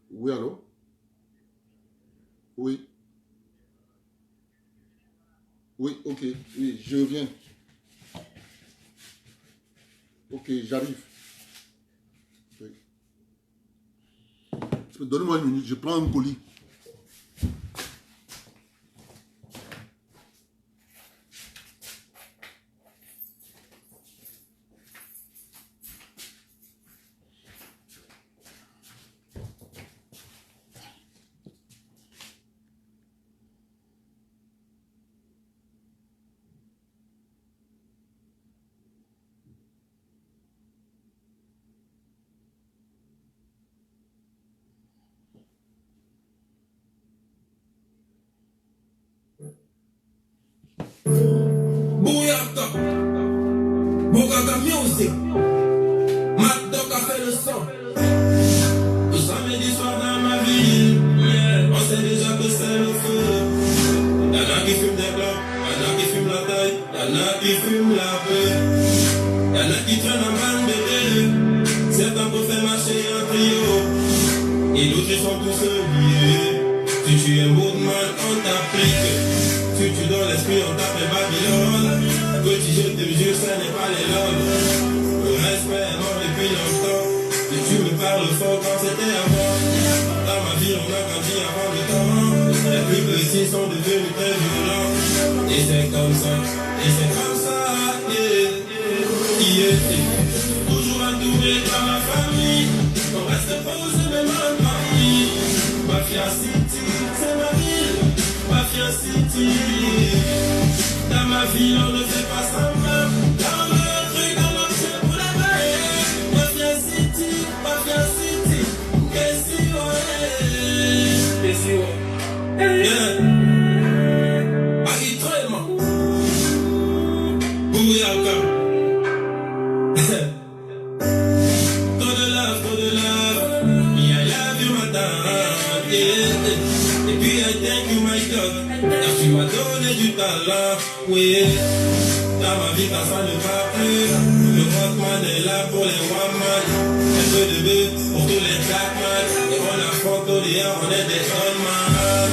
Oui, allô? Oui. Oui, ok. Oui, je viens. Ok, j'arrive. Oui. Donnez-moi une minute, je prends un colis. Bouyaka, Bougaka Music, Mad Dog a fait le son. Le samedi soir dans ma ville, on sait déjà que c'est le feu. Y'en a qui fument des blocs, y'en a qui fument la taille, y'en a qui fument la paix. Y'en a qui traînent en bande bébé, certains pour faire marcher un trio, et d'autres ils sont tous liés. ce n'est pas les langues. Le respect est mort depuis longtemps. Et tu me parles fort quand c'était avant. Dans ma vie, on a grandi avant le temps. Les plus petits sont devenus très violents. Et c'est comme ça, toujours entouré par ma famille. On reste posé même en famille. Mafia City, c'est ma ville. Mafia City. Dans ma ville, on ne fait pas semblant. Dans le truc, on en fait pour la baie. Mafia City, Mafia City. Qu'est-ce que c'est? Et puis I thank you my God, car tu m'as donné du talent, oui. Dans ma vie, ça ne va plus. Le rockman est là pour les one-man. Un peu de bœuf pour tous les jackman. Et on affronte au dehors, on est des gunman.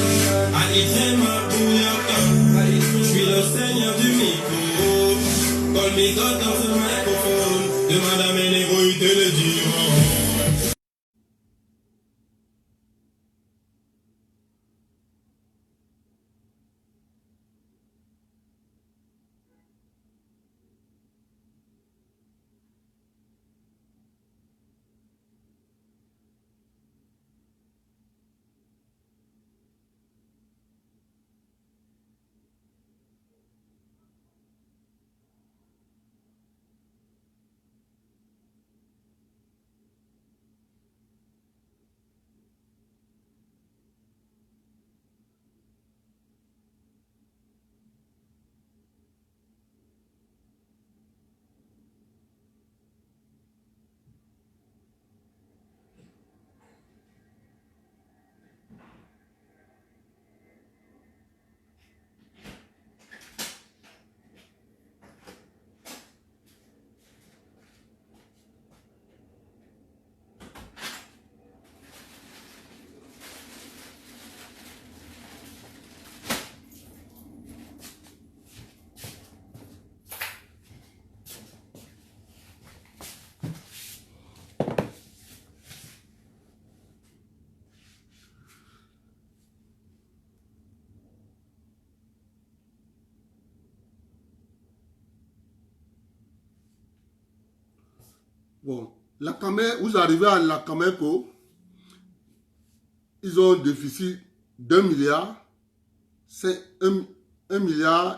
Allez, ma bouillon, je suis le seigneur du micro. Call me God dans ce microphone. Demande à mes négros, ils te le diront. Bon, la Camer, vous arrivez à la Cameco, ils ont un déficit d'1 milliard, c'est 1,5 milliard.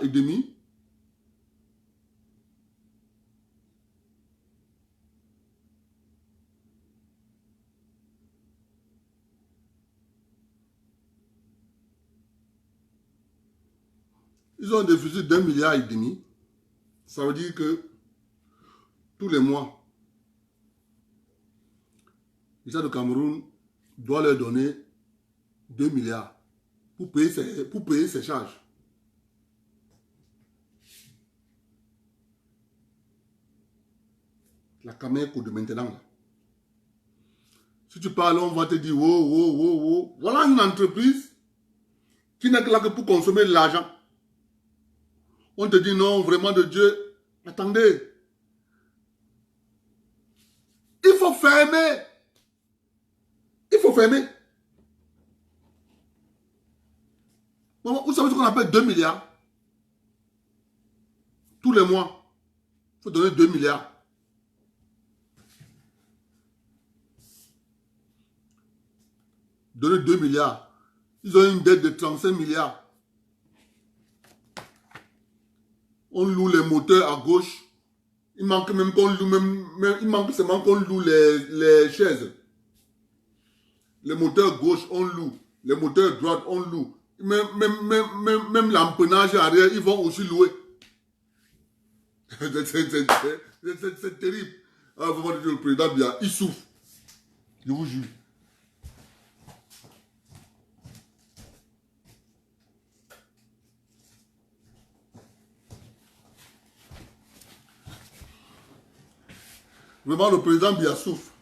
Ils ont un déficit d'1,5 milliard. Ça veut dire que tous les mois, l'État de Cameroun doit leur donner 2 milliards pour payer ses charges. La Cameco de maintenant. Là. Si tu parles, on va te dire, wow. Voilà une entreprise qui n'est que là que pour consommer de l'argent. On te dit non, vraiment de Dieu. Attendez. Il faut fermer. Il faut fermer. Vous savez ce qu'on appelle 2 milliards? Tous les mois, il faut donner 2 milliards. Donner 2 milliards. Ils ont une dette de 35 milliards. On loue les moteurs à gauche. Il manque même qu'on loue, il manque seulement qu'on loue les chaises. Les moteurs gauche, on loue. Les moteurs droite, on loue. Même l'empennage arrière, ils vont aussi louer. C'est terrible. Alors, vraiment, le président Biya, il souffre. Je vous jure. Vraiment, le président Biya souffre.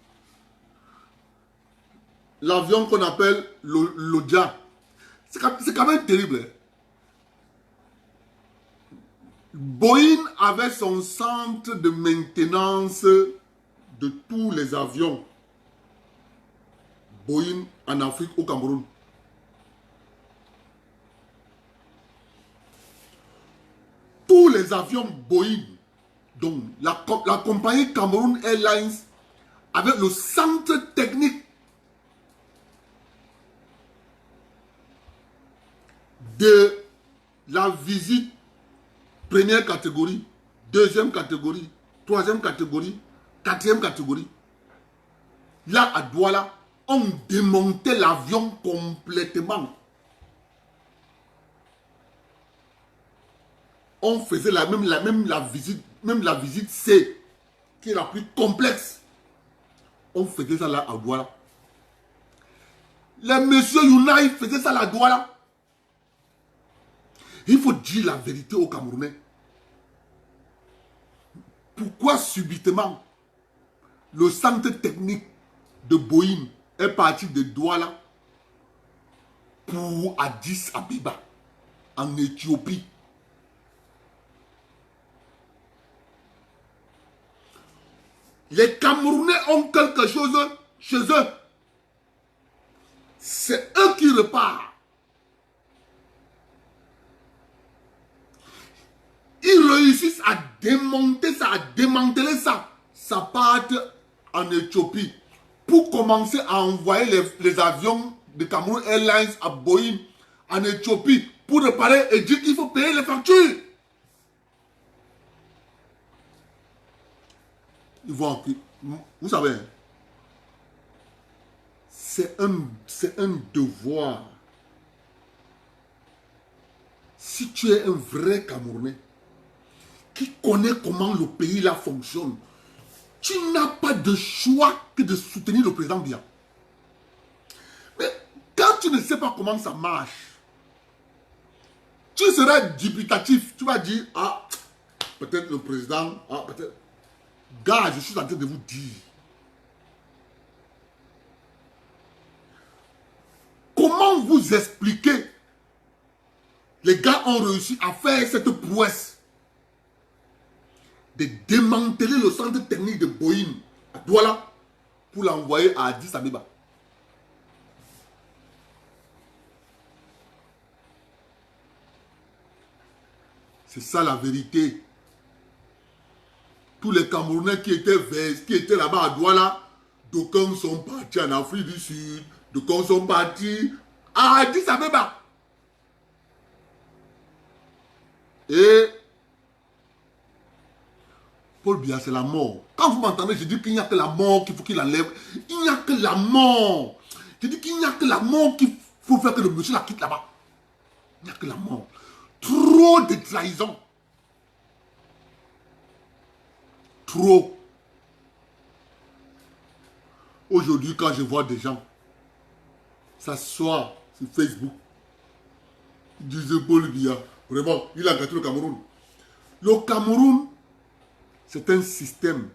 L'avion qu'on appelle l'Odja, c'est quand même terrible. Hein? Boeing avait son centre de maintenance de tous les avions. Boeing en Afrique, au Cameroun. Tous les avions Boeing, donc la compagnie Cameroun Airlines, avec le centre technique de la visite première catégorie, deuxième catégorie, troisième catégorie, quatrième catégorie. Là, à Douala, on démontait l'avion complètement. On faisait la visite C, qui est la plus complexe. On faisait ça là à Douala. Les messieurs Yuna, ils faisaient ça là à Douala. Il faut dire la vérité aux Camerounais. Pourquoi subitement le centre technique de Boeing est parti de Douala pour Addis Abeba, en Éthiopie? Les Camerounais ont quelque chose chez eux. C'est eux qui repartent. Ils réussissent à démonter ça, à démanteler ça. Ça part en Éthiopie pour commencer à envoyer les avions de Cameroun Airlines à Boeing en Éthiopie pour réparer et dire qu'il faut payer les factures. Ils vont, vous savez, c'est un devoir. Si tu es un vrai Camerounais qui connaît comment le pays là fonctionne, tu n'as pas de choix que de soutenir le président Biya. Mais quand tu ne sais pas comment ça marche, tu seras dubitatif. Tu vas dire, ah, peut-être le président, ah, peut-être. Gars, je suis en train de vous dire. Comment vous expliquer? Les gars ont réussi à faire cette prouesse de démanteler le centre technique de Boeing à Douala pour l'envoyer à Addis Abeba. C'est ça la vérité. Tous les Camerounais qui étaient là-bas à Douala, d'aucuns sont partis en Afrique du Sud, d'aucuns sont partis à Addis Abeba. Et Paul Biya, c'est la mort. Quand vous m'entendez, je dis qu'il n'y a que la mort qu'il faut qu'il enlève. Il n'y a que la mort. Je dis qu'il n'y a que la mort qu'il faut faire que le monsieur la quitte là-bas. Il n'y a que la mort. Trop de trahison. Trop. Aujourd'hui, quand je vois des gens s'asseoir sur Facebook, ils disent Paul Biya, vraiment, il a gâté le Cameroun. Le Cameroun, c'est un système.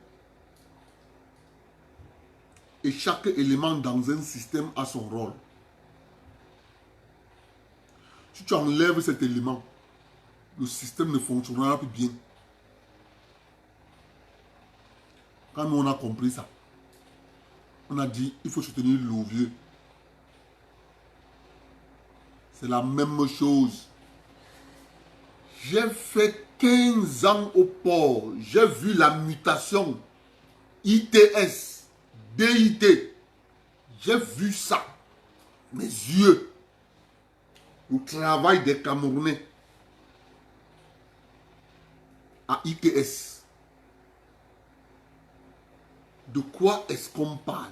Et chaque élément dans un système a son rôle. Si tu enlèves cet élément, le système ne fonctionnera plus bien. Quand nous on a compris ça, on a dit il faut soutenir le vieux. C'est la même chose. J'ai fait 15 ans au port. J'ai vu la mutation. ITS, DIT. J'ai vu ça. Mes yeux. Le travail des Camerounais à ITS. De quoi est-ce qu'on parle?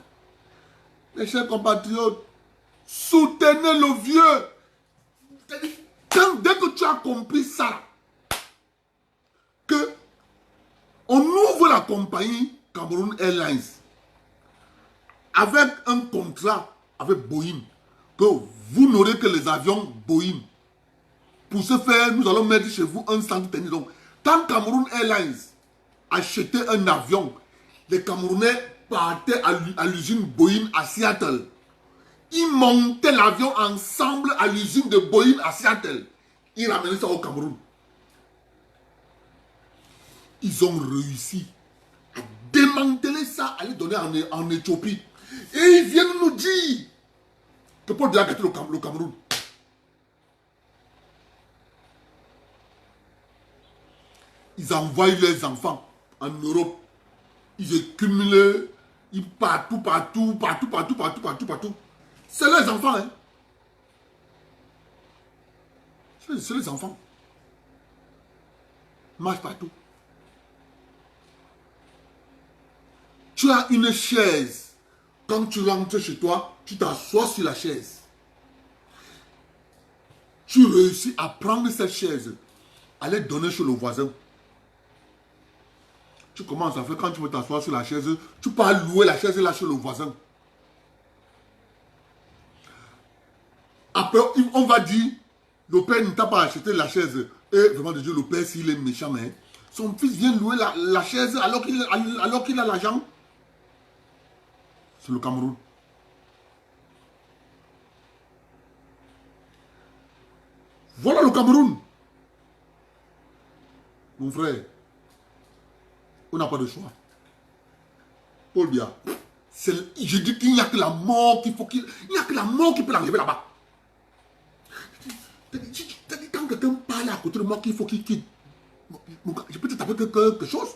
Mes chers compatriotes, soutenez le vieux. Dès que tu as compris ça, que on ouvre la compagnie Cameroun Airlines avec un contrat avec Boeing, que vous n'aurez que les avions Boeing. Pour ce faire, nous allons mettre chez vous un centre technique. Donc, quand Cameroun Airlines achetait un avion, les Camerounais partaient à l'usine Boeing à Seattle. Ils montaient l'avion ensemble à l'usine de Boeing à Seattle. Ils ramenaient ça au Cameroun. Ils ont réussi à démanteler ça, à les donner en Éthiopie. Et ils viennent nous dire que Paul Biya a gâté le Cameroun. Ils envoient leurs enfants en Europe. Ils cumulent, ils partout. C'est leurs enfants, hein. C'est les enfants. Marche partout. Tu as une chaise. Quand tu rentres chez toi, tu t'assois sur la chaise. Tu réussis à prendre cette chaise, à les donner chez le voisin. Tu commences à faire, quand tu veux t'asseoir sur la chaise, tu peux louer la chaise là chez le voisin. Après, on va dire, le père ne t'a pas acheté la chaise. Et vraiment de Dieu, le père, s'il est méchant, hein, son fils vient louer la chaise alors qu'il a l'argent. C'est le Cameroun. Voilà le Cameroun. Mon frère, on n'a pas de choix. Paul Biya, je dis qu'il n'y a que la mort qu'il faut qu'il... Il n'y a que la mort qui peut l'enlever là-bas. Quand quelqu'un parle à côté de moi qu'il faut qu'il quitte, je peux te taper quelque chose.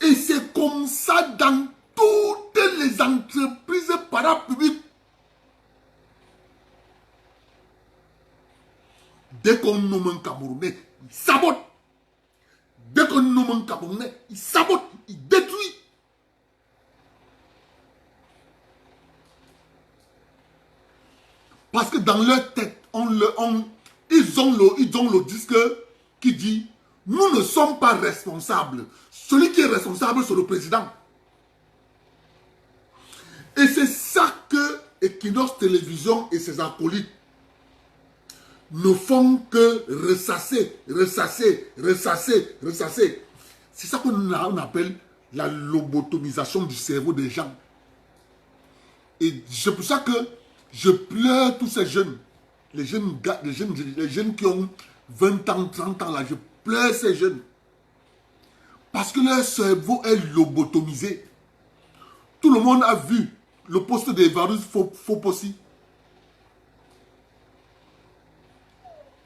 Et c'est comme ça dans toutes les entreprises parapubliques. Dès qu'on nomme un Camerounais, il sabote. Dès qu'on nomme un Camerounais, il sabote, il détruit. Parce que dans leur tête, ils ont le disque qui dit « Nous ne sommes pas responsables. Celui qui est responsable, c'est le président. » Et c'est ça que Equinox Télévision et ses acolytes ne font que ressasser. C'est ça qu'on appelle la lobotomisation du cerveau des gens. Et c'est pour ça que je pleure tous ces jeunes, les jeunes qui ont 20 ans, 30 ans là, je pleure ces jeunes. Parce que leur cerveau est lobotomisé. Tout le monde a vu le poste des Varus Fopossi,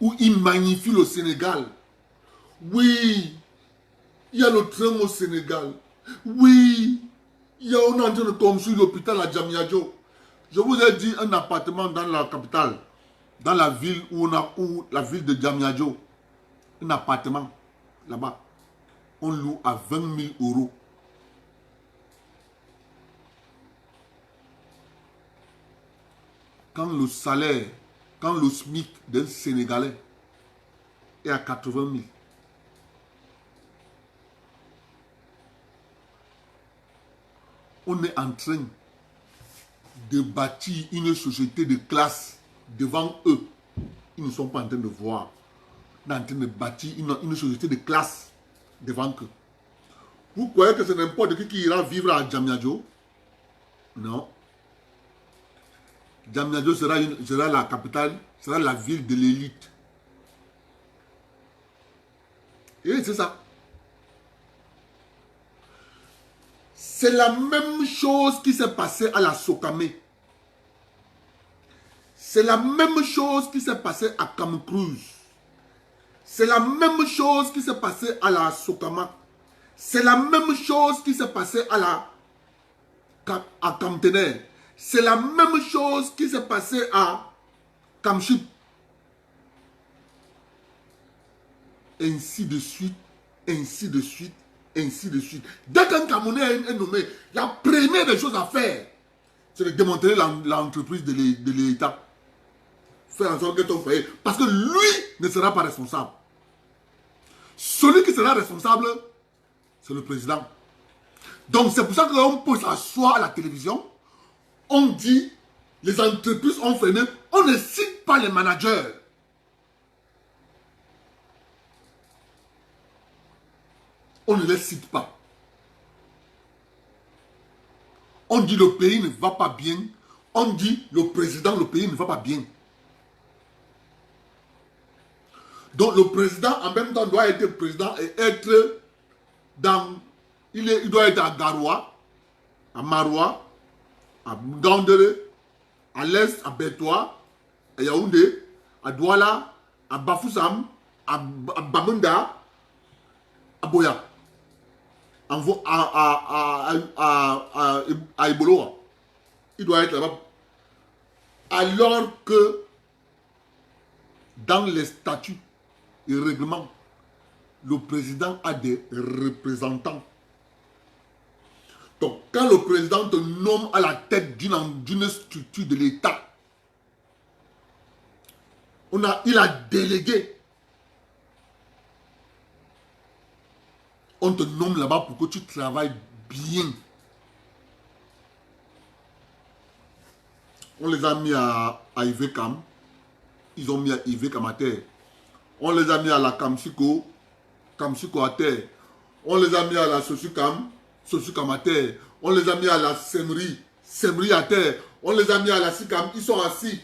où il magnifie le Sénégal. Oui, il y a le train au Sénégal. Oui, il y a un train de construire l'hôpital à Diamniadio. Je vous ai dit un appartement dans la capitale, dans la ville où la ville de Diamniadio. Un appartement là-bas. On loue à 20 000 euros. Quand le salaire, quand le SMIC d'un Sénégalais est à 80 000. On est en train de bâtir une société de classe devant eux. Ils ne sont pas en train de voir. On est en train de bâtir une société de classe devant eux. Vous croyez que c'est n'importe qui ira vivre à Diamniadio? Non. Diamniadio sera la capitale, sera la ville de l'élite. Et c'est ça. C'est la même chose qui s'est passée à la Sokamé. C'est la même chose qui s'est passée à Cam Cruz. C'est la même chose qui s'est passée à la Sokama. C'est la même chose qui s'est passée à Camtener. C'est la même chose qui s'est passée à Kamchip. Ainsi de suite, ainsi de suite, ainsi de suite. Dès qu'un Camerounais est nommé, la première des choses à faire, c'est de démanteler l'entreprise de l'État. Faire en sorte que ton foyer. Parce que lui ne sera pas responsable. Celui qui sera responsable, c'est le président. Donc c'est pour ça qu'on peut s'asseoir à la télévision. On dit, les entreprises ont freiné. On ne cite pas les managers. On ne les cite pas. On dit le pays ne va pas bien. On dit le président, le pays ne va pas bien. Donc le président, en même temps, doit être président et être dans... Il doit être à Garoua, à Maroua, à Gandere, à l'Est, à Bétois, à Yaoundé, à Douala, à Bafoussam, à Bamenda, à Boya, à Iboloa. Il doit être là-bas. Alors que dans les statuts et règlements, le président a des représentants. Donc, quand le président te nomme à la tête d'une structure de l'État, il a délégué. On te nomme là-bas pour que tu travailles bien. On les a mis à Ivekam. Ils ont mis à Ivekam à terre. On les a mis à la Kamsiko à terre. On les a mis à la Sosukam à terre. On les a mis à la Semri à terre. On les a mis à la Sikam. Ils sont assis,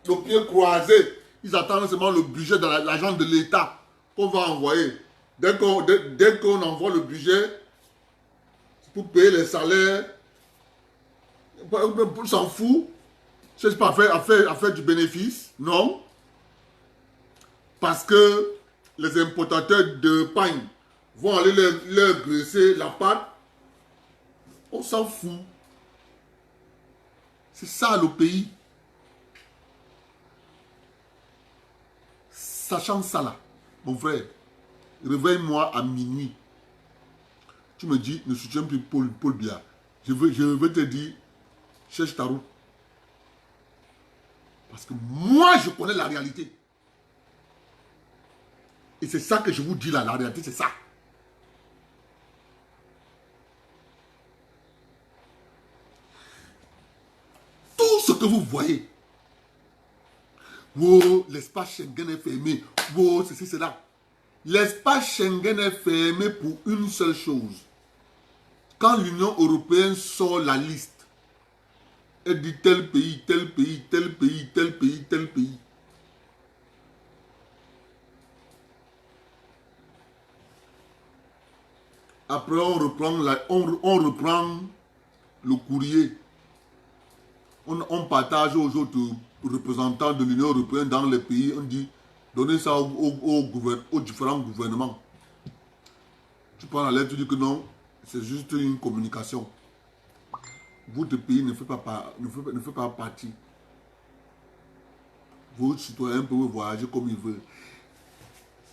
le pied croisé. Ils attendent seulement le budget de l'agent de l'État qu'on va envoyer. Dès qu'on envoie le budget, c'est pour payer les salaires. On s'en fout. C'est pas à faire du bénéfice. Non. Parce que les importateurs de pain vont aller leur graisser la pâte. On s'en fout. C'est ça le pays. Sachant ça là, mon frère, réveille-moi à minuit. Tu me dis, ne soutiens plus Paul Biya. Je veux te dire, cherche ta route. Parce que moi, je connais la réalité. Et c'est ça que je vous dis là, la réalité, c'est ça. Tout ce que vous voyez, oh, l'espace Schengen est fermé, oh, ceci, cela. L'espace Schengen est fermé pour une seule chose. Quand l'Union européenne sort la liste, elle dit tel pays, tel pays, tel pays, tel pays, tel pays. Après, on reprend le courrier. On partage aux autres représentants de l'Union européenne dans les pays. On dit, donnez ça aux différents gouvernements. Tu prends la lettre, tu dis que non, c'est juste une communication. Votre pays ne fait pas partie. Vos citoyens peuvent voyager comme ils veulent.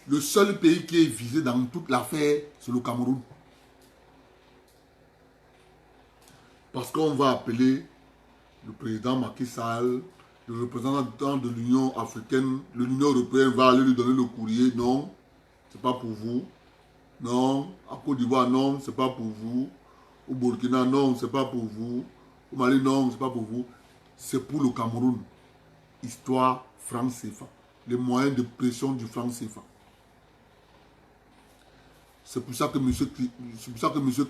Le seul pays qui est visé dans toute l'affaire, c'est le Cameroun. Parce qu'on va appeler le président Macky Sall, le représentant de l'Union africaine, l'Union européenne va aller lui donner le courrier. Non, c'est pas pour vous. Non, à Côte d'Ivoire, non, c'est pas pour vous. Au Burkina, non, c'est pas pour vous. Au Mali, non, c'est pas pour vous. C'est pour le Cameroun. Histoire franc CFA. Les moyens de pression du franc CFA. C'est pour ça que M.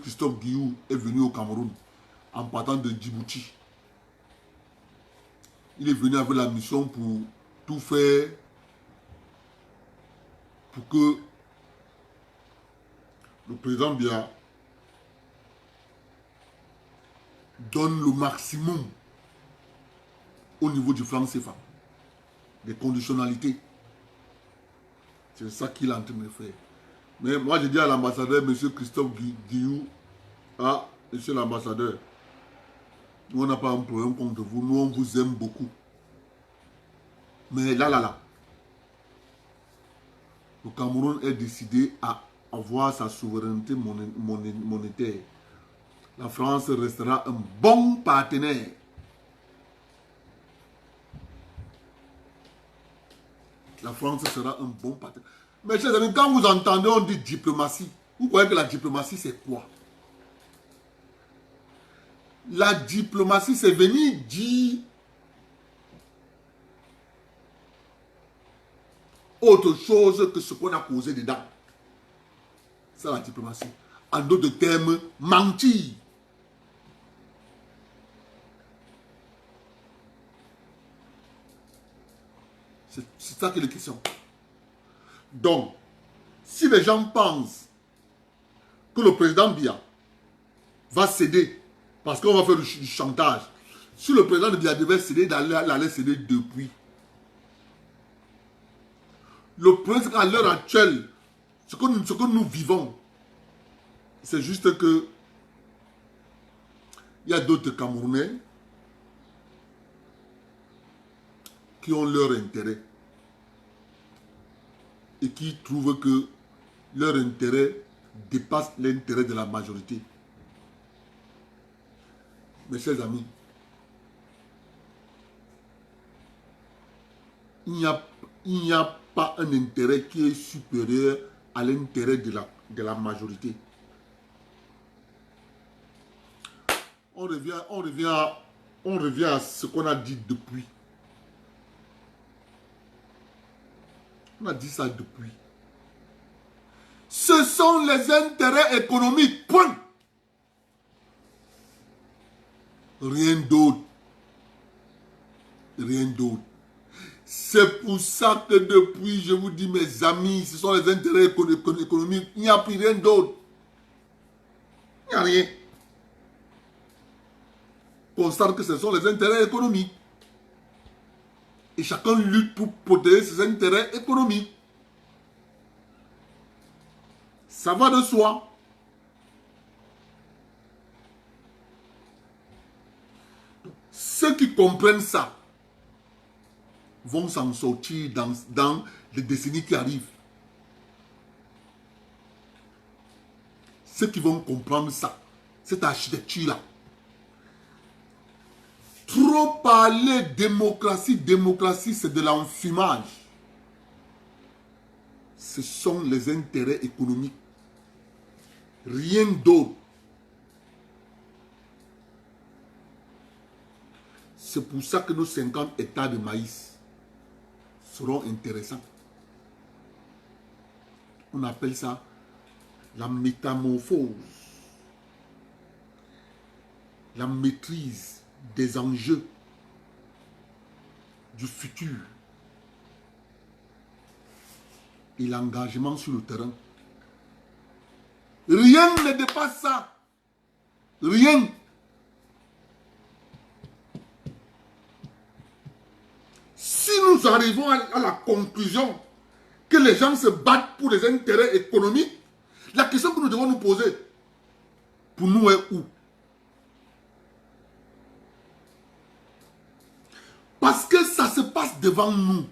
Christophe Guillou est venu au Cameroun en partant de Djibouti. Il est venu avec la mission pour tout faire pour que le président Biya donne le maximum au niveau du franc CFA. Des conditionnalités. C'est ça qu'il est en train de faire. Mais moi, je dis à l'ambassadeur, M. Christophe Guillou, ah, monsieur l'ambassadeur, nous, on n'a pas un problème contre vous. Nous, on vous aime beaucoup. Mais là, le Cameroun est décidé à avoir sa souveraineté monétaire. La France restera un bon partenaire. La France sera un bon partenaire. Mais chers amis, quand vous entendez, on dit diplomatie, vous croyez que la diplomatie, c'est quoi? La diplomatie, c'est venir dire autre chose que ce qu'on a causé dedans. C'est la diplomatie. En d'autres termes, mentir. C'est ça qui est la question. Donc, si les gens pensent que le président Biya va céder, parce qu'on va faire du chantage, si le président de Biya devait céder, il allait céder depuis. Le problème, c'est qu'à l'heure actuelle, ce que nous vivons, c'est juste que il y a d'autres Camerounais qui ont leur intérêt et qui trouvent que leur intérêt dépasse l'intérêt de la majorité. Mes chers amis, il n'y a pas un intérêt qui est supérieur à l'intérêt de la majorité. On revient à ce qu'on a dit depuis. On a dit ça depuis. Ce sont les intérêts économiques, point. Rien d'autre. Rien d'autre. C'est pour ça que depuis, je vous dis, mes amis, ce sont les intérêts économiques. Il n'y a plus rien d'autre. Il n'y a rien. Constate que ce sont les intérêts économiques. Et chacun lutte pour protéger ses intérêts économiques. Ça va de soi. Ceux qui comprennent ça vont s'en sortir dans les décennies qui arrivent. Ceux qui vont comprendre ça, cette architecture-là. Trop parler démocratie, c'est de l'enfumage. Ce sont les intérêts économiques. Rien d'autre. C'est pour ça que nos 50 hectares de maïs seront intéressants. On appelle ça la métamorphose. La maîtrise des enjeux du futur et l'engagement sur le terrain. Rien ne dépasse ça. Rien. Si nous arrivons à la conclusion que les gens se battent pour les intérêts économiques, la question que nous devons nous poser, pour nous est où? Parce que ça se passe devant nous.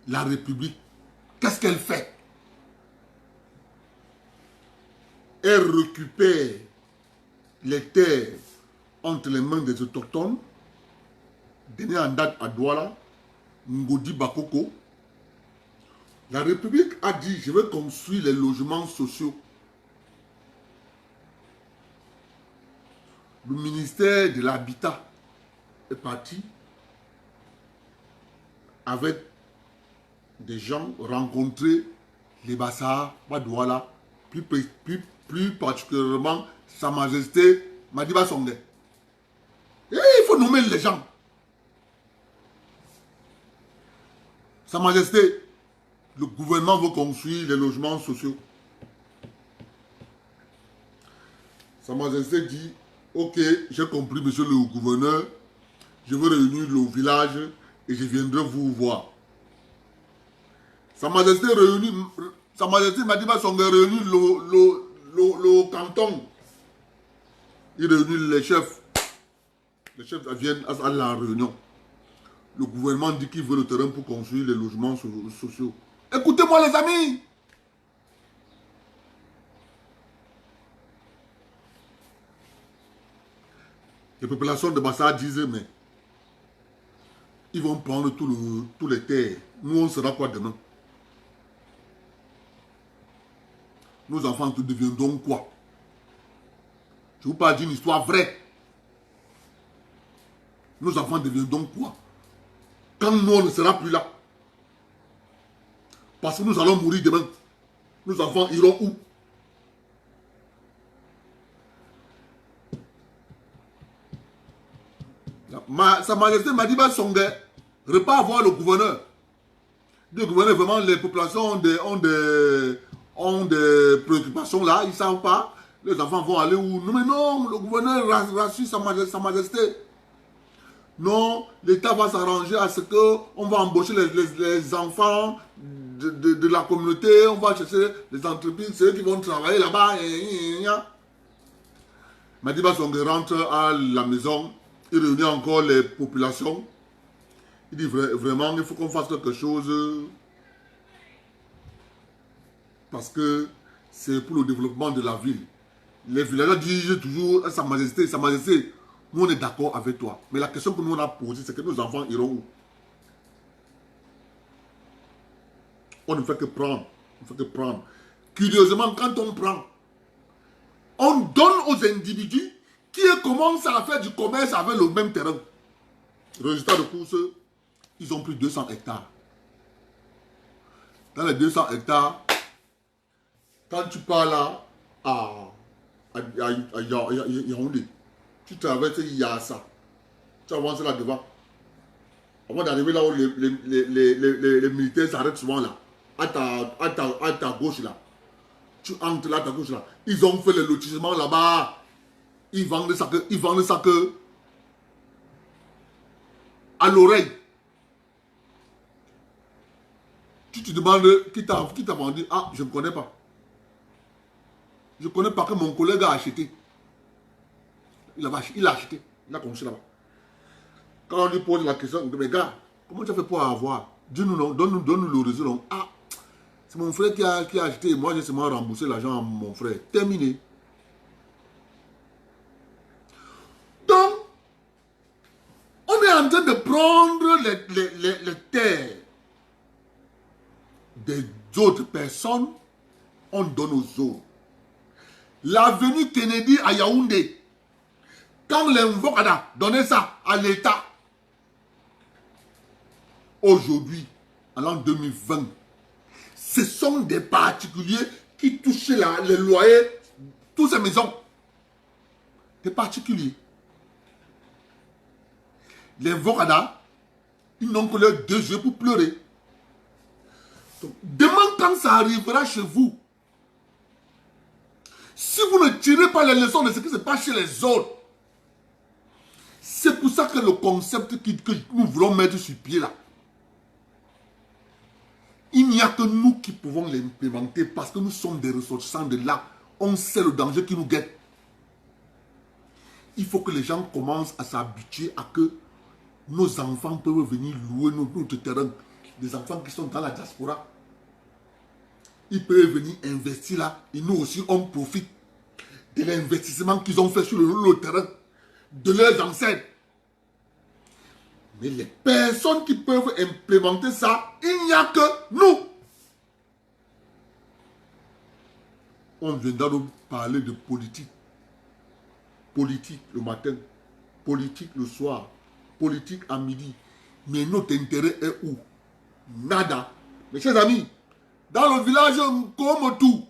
La République, qu'est-ce qu'elle fait? Elle récupère les terres entre les mains des autochtones, données en date à Douala, Ngodi Bakoko. La République a dit, je vais construire les logements sociaux. Le ministère de l'Habitat est parti avec des gens rencontrés, les Bassars, Douala, plus particulièrement Sa Majesté Madiba Songhé. Et il faut nommer les gens. Sa Majesté, le gouvernement veut construire les logements sociaux. Sa Majesté dit, ok, j'ai compris, monsieur le gouverneur, je veux réunir le village et je viendrai vous voir. Sa Majesté Madiba Songhé réunit le canton. Il réunit les chefs. Les chefs viennent à la réunion. Le gouvernement dit qu'il veut le terrain pour construire les logements sociaux. Écoutez-moi les amis. Les populations de Bassa disaient, mais ils vont prendre tous les terres. Nous, on sera quoi demain? Nos enfants deviendront quoi? Je vous parle d'une histoire vraie. Nos enfants deviendront quoi? Quand nous, on ne sera plus là. Parce que nous allons mourir demain. Nos enfants iront où? Sa Majesté Madiba Songhé repart voir le gouverneur. Le gouvernement, vraiment, les populations ont des préoccupations là, ils ne savent pas. Les enfants vont aller où? Non, mais non, le gouverneur rassure sa majesté. Non, l'État va s'arranger à ce qu'on va embaucher les enfants de la communauté, on va chercher les entreprises, ceux qui vont travailler là-bas. Madiba Songe rentre à la maison, il réunit encore les populations. Il dit vraiment, il faut qu'on fasse quelque chose parce que c'est pour le développement de la ville. Les villageois disent toujours à Sa Majesté, nous on est d'accord avec toi. Mais la question que nous on a posée, c'est que nos enfants iront où? On ne fait que prendre. On fait que prendre. Curieusement, quand on prend, on donne aux individus qui commencent à faire du commerce avec le même terrain. Résultat de course, ils ont pris 200 hectares. Dans les 200 hectares, quand tu pars là à Yaoundé, tu traverses Yassa, tu avances là devant. Avant d'arriver là où les militaires s'arrêtent souvent là, à ta gauche là, tu entres là à ta gauche là, ils ont fait le lotissement là-bas, ils vendent ça que à l'oreille. Tu te demandes qui t'a vendu. Ah, je ne connais pas. Je ne connais pas que mon collègue a acheté. Il a acheté. Il a commencé là-bas. Quand on lui pose la question, on dit, mais gars, comment tu as fait pour avoir? Dis-nous, donne-nous le réseau. Donc, ah, c'est mon frère qui a acheté. Moi, j'ai seulement remboursé l'argent à mon frère. Terminé. Donc, on est en train de prendre les terres des autres personnes, on donne aux autres. L'avenue Kennedy à Yaoundé, quand l'Invocada donnait ça à l'État, aujourd'hui, en l'an 2020, ce sont des particuliers qui touchaient les loyers, toutes ces maisons. Des particuliers. L'Invocada, ils n'ont que leurs 2 yeux pour pleurer. Donc, demain, quand ça arrivera chez vous, si vous ne tirez pas les leçons de ce qui se passe chez les autres, c'est pour ça que le concept que nous voulons mettre sur pied là, il n'y a que nous qui pouvons l'implémenter parce que nous sommes des ressortissants de là. On sait le danger qui nous guette. Il faut que les gens commencent à s'habituer à que nos enfants peuvent venir louer notre terrain. Des enfants qui sont dans la diaspora. Ils peuvent venir investir là et nous aussi on profite de l'investissement qu'ils ont fait sur le terrain de leurs ancêtres. Mais les personnes qui peuvent implémenter ça, il n'y a que nous. On viendra nous parler de politique. Politique le matin, politique le soir, politique à midi. Mais notre intérêt est où? Nada. Mes chers amis, dans le village Nkomotu,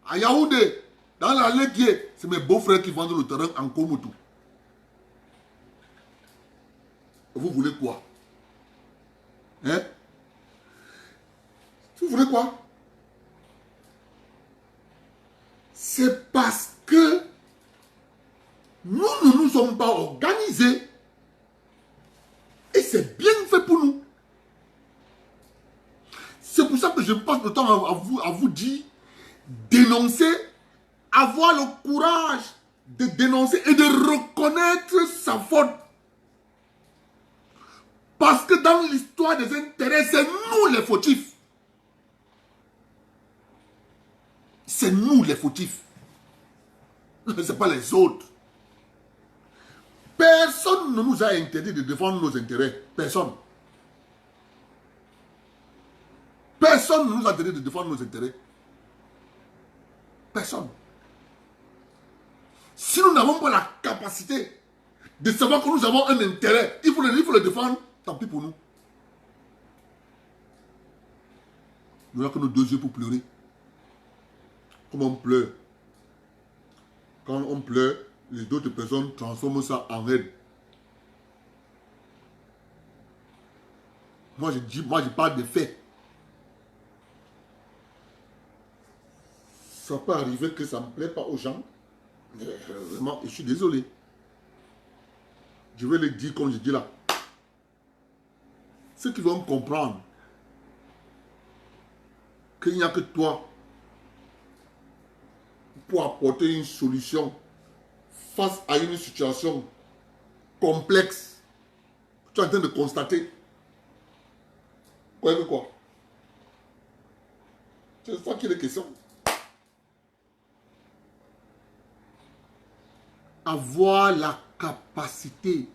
à Yaoundé, dans la Légué, c'est mes beaux-frères qui vendent le terrain en Nkomotu. Vous voulez quoi? Hein? Vous voulez quoi? C'est parce que nous ne nous sommes pas organisés. Et c'est bien fait pour nous. C'est pour ça que je passe le temps à vous dire, dénoncer, avoir le courage de dénoncer et de reconnaître sa faute. Parce que dans l'histoire des intérêts, c'est nous les fautifs. C'est nous les fautifs. Ce n'est pas les autres. Personne ne nous a interdit de défendre nos intérêts. Personne. Personne ne nous a interdit de défendre nos intérêts. Personne. Si nous n'avons pas la capacité de savoir que nous avons un intérêt, il faut le défendre, tant pis pour nous. Nous n'avons que nos 2 yeux pour pleurer. Comme on pleure. Quand on pleure, les autres personnes transforment ça en haine. Moi je parle des faits. ça peut arriver que ça ne plaît pas aux gens. Mais vraiment, je suis désolé. Je vais le dire comme je dis là. Ceux qui vont comprendre qu'il n'y a que toi pour apporter une solution face à une situation complexe que tu es en train de constater. Quoi? C'est ça qui est la question. Avoir la capacité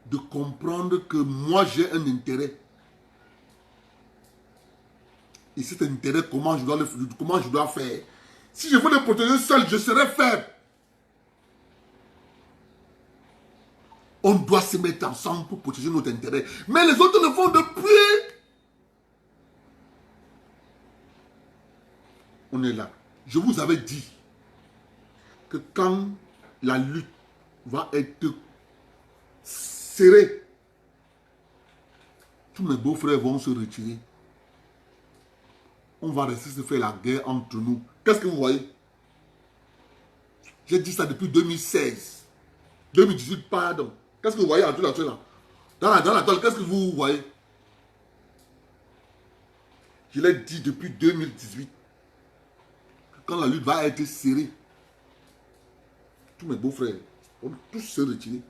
de comprendre que moi j'ai un intérêt. Et cet intérêt, comment je dois faire. Si je veux le protéger seul, je serai faible. On doit se mettre ensemble pour protéger notre intérêt. Mais les autres le font depuis. On est là. Je vous avais dit que quand la lutte va être serrée, tous mes beaux-frères vont se retirer. On va rester se faire la guerre entre nous. Qu'est-ce que vous voyez? J'ai dit ça depuis 2016. 2018, pardon. Qu'est-ce que vous voyez en tout là? Dans la toile, qu'est-ce que vous voyez? Je l'ai dit depuis 2018. Quand la lutte va être serrée, tous mes beaux-frères vont tous se retirer.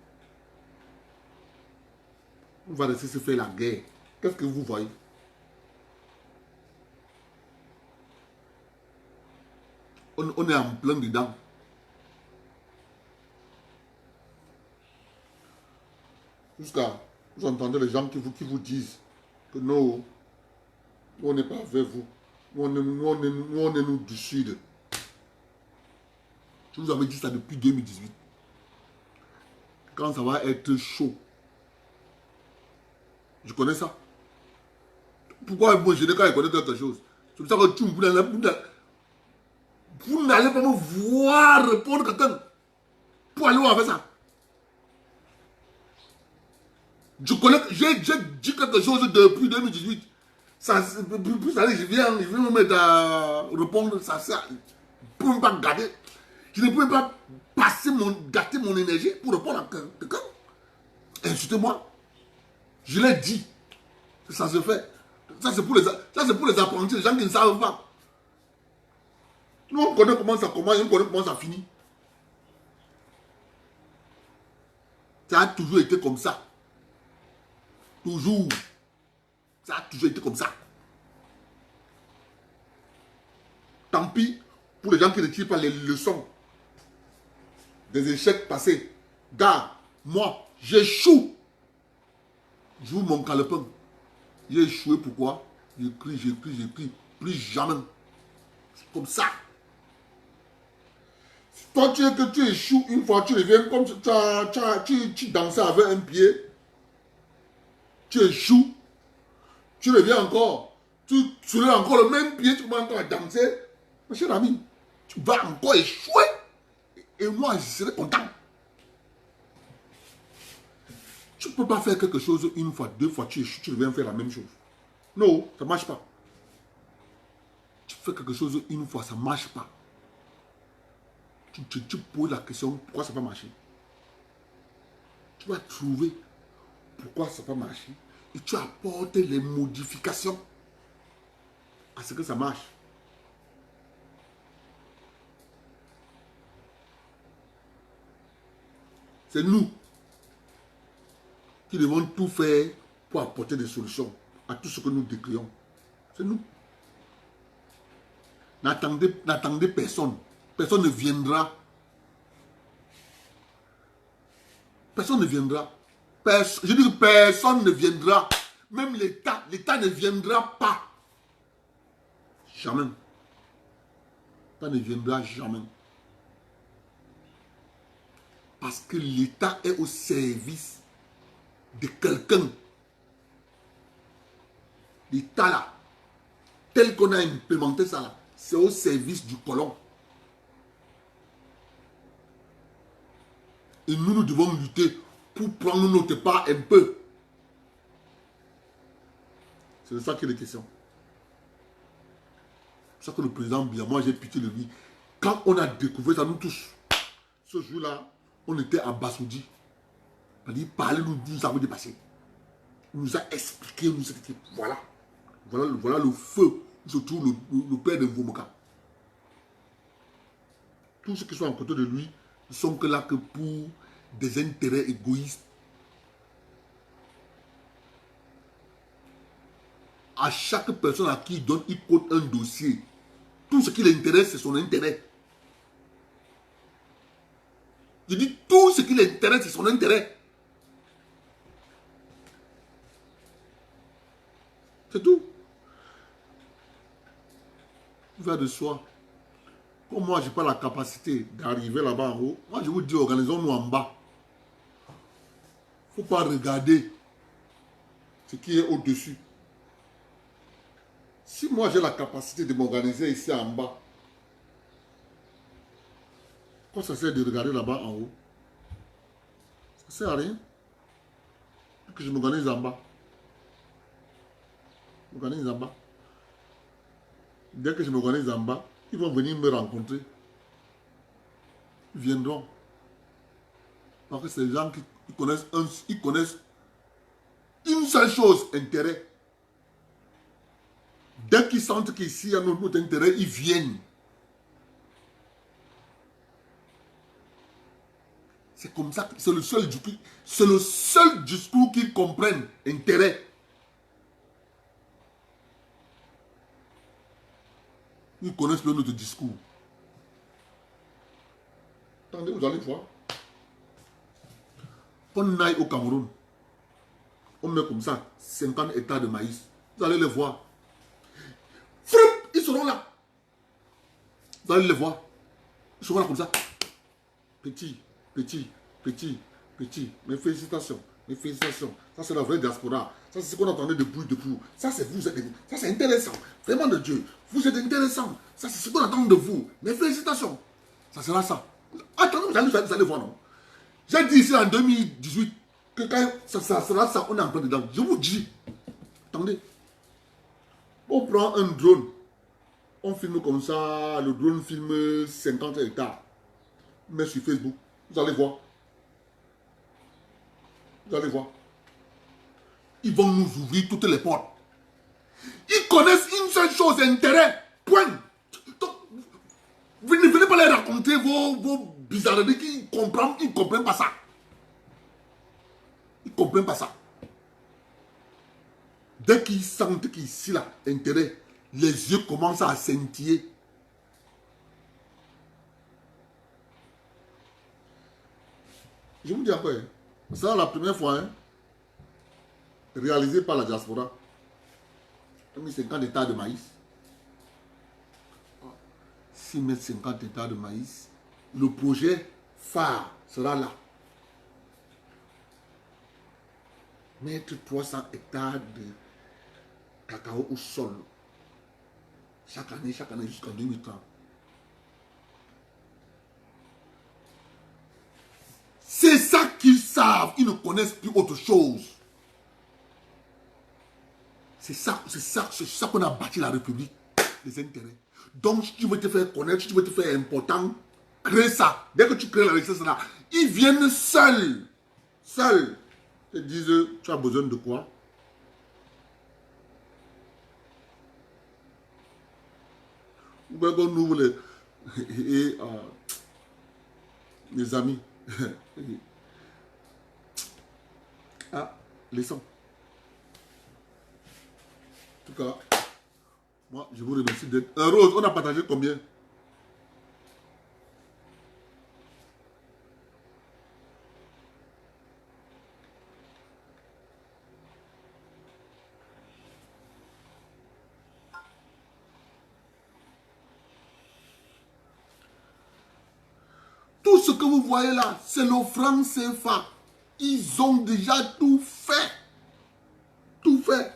On va rester se faire la guerre. Qu'est-ce que vous voyez? On est en plein dedans. Jusqu'à, vous entendez les gens qui vous disent que non, on n'est pas avec vous. Nous, on est nous du sud. Je vous avais dit ça depuis 2018. Quand ça va être chaud. Je connais ça. Pourquoi moi je n'ai qu'à connaître quelque chose? C'est pour ça que vous n'allez pas me voir répondre quelqu'un. Pour aller où avec ça? Je connais, j'ai dit quelque chose depuis 2018. Ça, plus ça, je viens me mettre à répondre, ça. Je ne peux même pas garder. Je ne peux même pas gâter mon énergie pour répondre à quelqu'un. Insultez-moi. Je l'ai dit. Ça se fait. Ça, c'est pour les apprentis, les gens qui ne savent pas. Nous, on connaît comment ça commence, on connaît comment ça finit. Ça a toujours été comme ça. Toujours. Ça a toujours été comme ça. Tant pis pour les gens qui ne tirent pas les leçons des échecs passés. Gars, moi, j'échoue. J'ouvre mon calepin. J'ai échoué, pourquoi? J'écris. Plus jamais. C'est comme ça. Toi, tu échoues une fois, tu reviens comme tu dansais avec un pied. Tu échoues. Tu reviens encore. Tu soulèves encore le même pied, tu commences encore à danser. Mon cher ami, tu vas encore échouer. Et moi, je serai content. Tu ne peux pas faire quelque chose une fois, deux fois, tu échoues, tu reviens faire la même chose. Non, ça ne marche pas. Tu fais quelque chose une fois, ça ne marche pas. Tu poses la question, pourquoi ça va marcher? Tu vas trouver pourquoi ça va marcher. Et tu apportes les modifications à ce que ça marche. C'est nous qui devons tout faire pour apporter des solutions à tout ce que nous décrions. C'est nous. N'attendez personne. Personne ne viendra. Personne ne viendra. Je dis que personne ne viendra. Même l'État ne viendra pas. Jamais. L'État ne viendra jamais. Parce que l'État est au service de quelqu'un. L'État là, tel qu'on a implémenté ça là, c'est au service du colon. Et nous devons lutter pour prendre notre part un peu. C'est de ça qu'il est question. C'est ça que le président Biya, moi j'ai pitié de lui. Quand on a découvert ça, nous tous, ce jour-là, on était abasourdis. Il parlait, nous avons dépassé. Il nous a expliqué, il nous a dit, voilà le feu, surtout le père de Vomoka. Tous ceux qui sont à côté de lui ne sont que là que pour des intérêts égoïstes. À chaque personne à qui il donne, il compte un dossier. Tout ce qui l'intéresse, c'est son intérêt. Je dis tout ce qui l'intéresse, c'est son intérêt. C'est tout. Il va de soi. Comme moi, je n'ai pas la capacité d'arriver là-bas en haut, moi je vous dis, organisons-nous en bas. Il ne faut pas regarder ce qui est au-dessus. Si moi j'ai la capacité de m'organiser ici en bas, quoi ça sert de regarder là-bas en haut? Ça ne sert à rien. Que je m'organise en bas. M'organise en bas. Dès que je m'organise en bas, ils vont venir me rencontrer. Ils viendront. Parce que c'est des gens qui connaissent, ils connaissent une seule chose, intérêt. Dès qu'ils sentent qu'ici il y a notre intérêt, ils viennent. C'est comme ça, c'est le seul discours qu'ils comprennent, intérêt. Ils connaissent le notre discours. Attendez, vous allez voir. On aille au Cameroun. On met comme ça 50 hectares de maïs. Vous allez les voir. Froup, ils seront là. Vous allez les voir. Ils seront là comme ça. Petit, petit, petit, petit. Mes félicitations. Mes félicitations. Ça, c'est la vraie diaspora. Ça, c'est ce qu'on entendait depuis. Ça, c'est vous. Ça, c'est intéressant. Vraiment de Dieu. Vous êtes intéressant. Ça, c'est ce qu'on attend de vous. Mes félicitations. Ça sera ça. Attendez, vous allez voir, non? J'ai dit ici en 2018 que quand ça sera ça, on est en plein dedans. Je vous dis. Attendez. On prend un drone. On filme comme ça. Le drone filme 50 hectares. On met sur Facebook. Vous allez voir. Vous allez voir. Ils vont nous ouvrir toutes les portes. Ils connaissent une seule chose, intérêt. Point. Donc, vous ne venez pas les raconter vos bizarreries qu'ils ne comprennent pas ça. Ils ne comprennent pas ça. Dès qu'ils sentent qu'ici, là, intérêt, les yeux commencent à scintiller. Je vous dis après, c'est la première fois, hein, réalisé par la diaspora. On a mis 50 hectares de maïs. S'ils mettent 50 hectares de maïs, le projet phare sera là. Mettre 300 hectares de cacao au sol. Chaque année jusqu'en 2030. C'est ça qu'ils savent. Ils ne connaissent plus autre chose. C'est ça qu'on a bâti la République. Les intérêts. Donc, si tu veux te faire connaître, si tu veux te faire important, crée ça. Dès que tu crées la richesse là, ils viennent seuls. Seuls. Ils te disent, tu as besoin de quoi? Ou bien qu'on ouvre les amis. Ah, laissons. En tout cas, moi, je vous remercie d'être... Rose, on a partagé combien? Tout ce que vous voyez là, c'est le franc CFA. Ils ont déjà tout fait. Tout fait.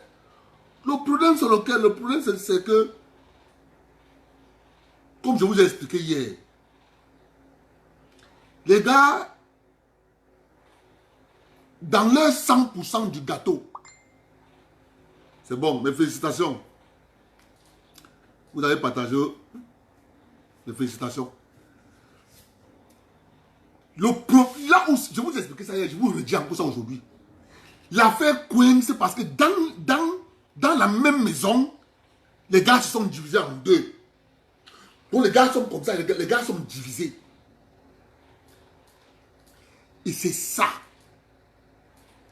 Le problème sur lequel, c'est que, comme je vous ai expliqué hier, les gars, dans leur 100% du gâteau, c'est bon, mes félicitations. Vous avez partagé Félicitations. Là où je vous ai expliqué ça hier, je vous redis encore ça aujourd'hui. L'affaire Queen, c'est parce que dans la même maison, les gars se sont divisés en deux. Donc les gars sont comme ça, les gars sont divisés. Et c'est ça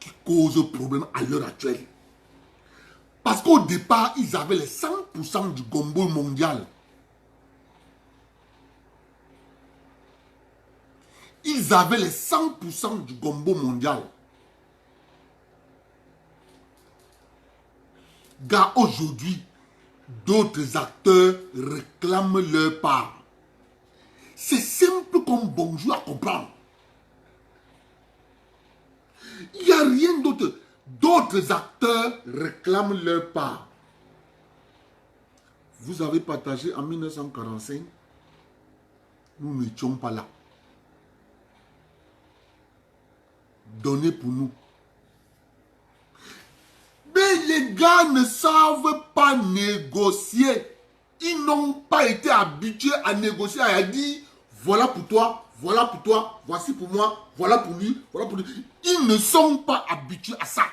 qui cause problème à l'heure actuelle. Parce qu'au départ, ils avaient les 100% du gombo mondial. Ils avaient les 100% du gombo mondial. Gars, aujourd'hui, d'autres acteurs réclament leur part. C'est simple comme bonjour à comprendre. Il n'y a rien d'autre. D'autres acteurs réclament leur part. Vous avez partagé en 1945. Nous n'étions pas là. Donnez pour nous. Mais les gars ne savent pas négocier. Ils n'ont pas été habitués à négocier, à dire voilà pour toi, voici pour moi, voilà pour lui, voilà pour lui. Ils ne sont pas habitués à ça.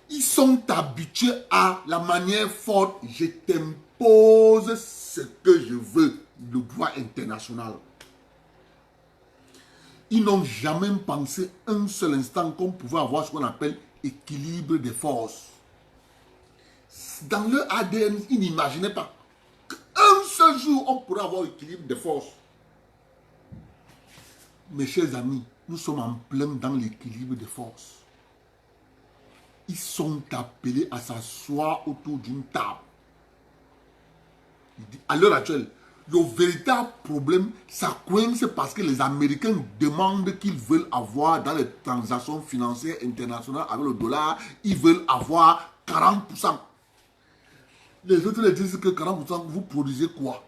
Ils sont habitués à la manière forte. Je t'impose ce que je veux, le droit international. Ils n'ont jamais pensé un seul instant qu'on pouvait avoir ce qu'on appelle équilibre des forces. Dans leur ADN, ils n'imaginaient pas qu'un seul jour, on pourrait avoir équilibre des forces. Mes chers amis, nous sommes en plein dans l'équilibre des forces. Ils sont appelés à s'asseoir autour d'une table. À l'heure actuelle, le véritable problème, ça coince parce que les Américains demandent qu'ils veulent avoir dans les transactions financières internationales avec le dollar, ils veulent avoir 40%. Les autres les disent que 40%, vous produisez quoi?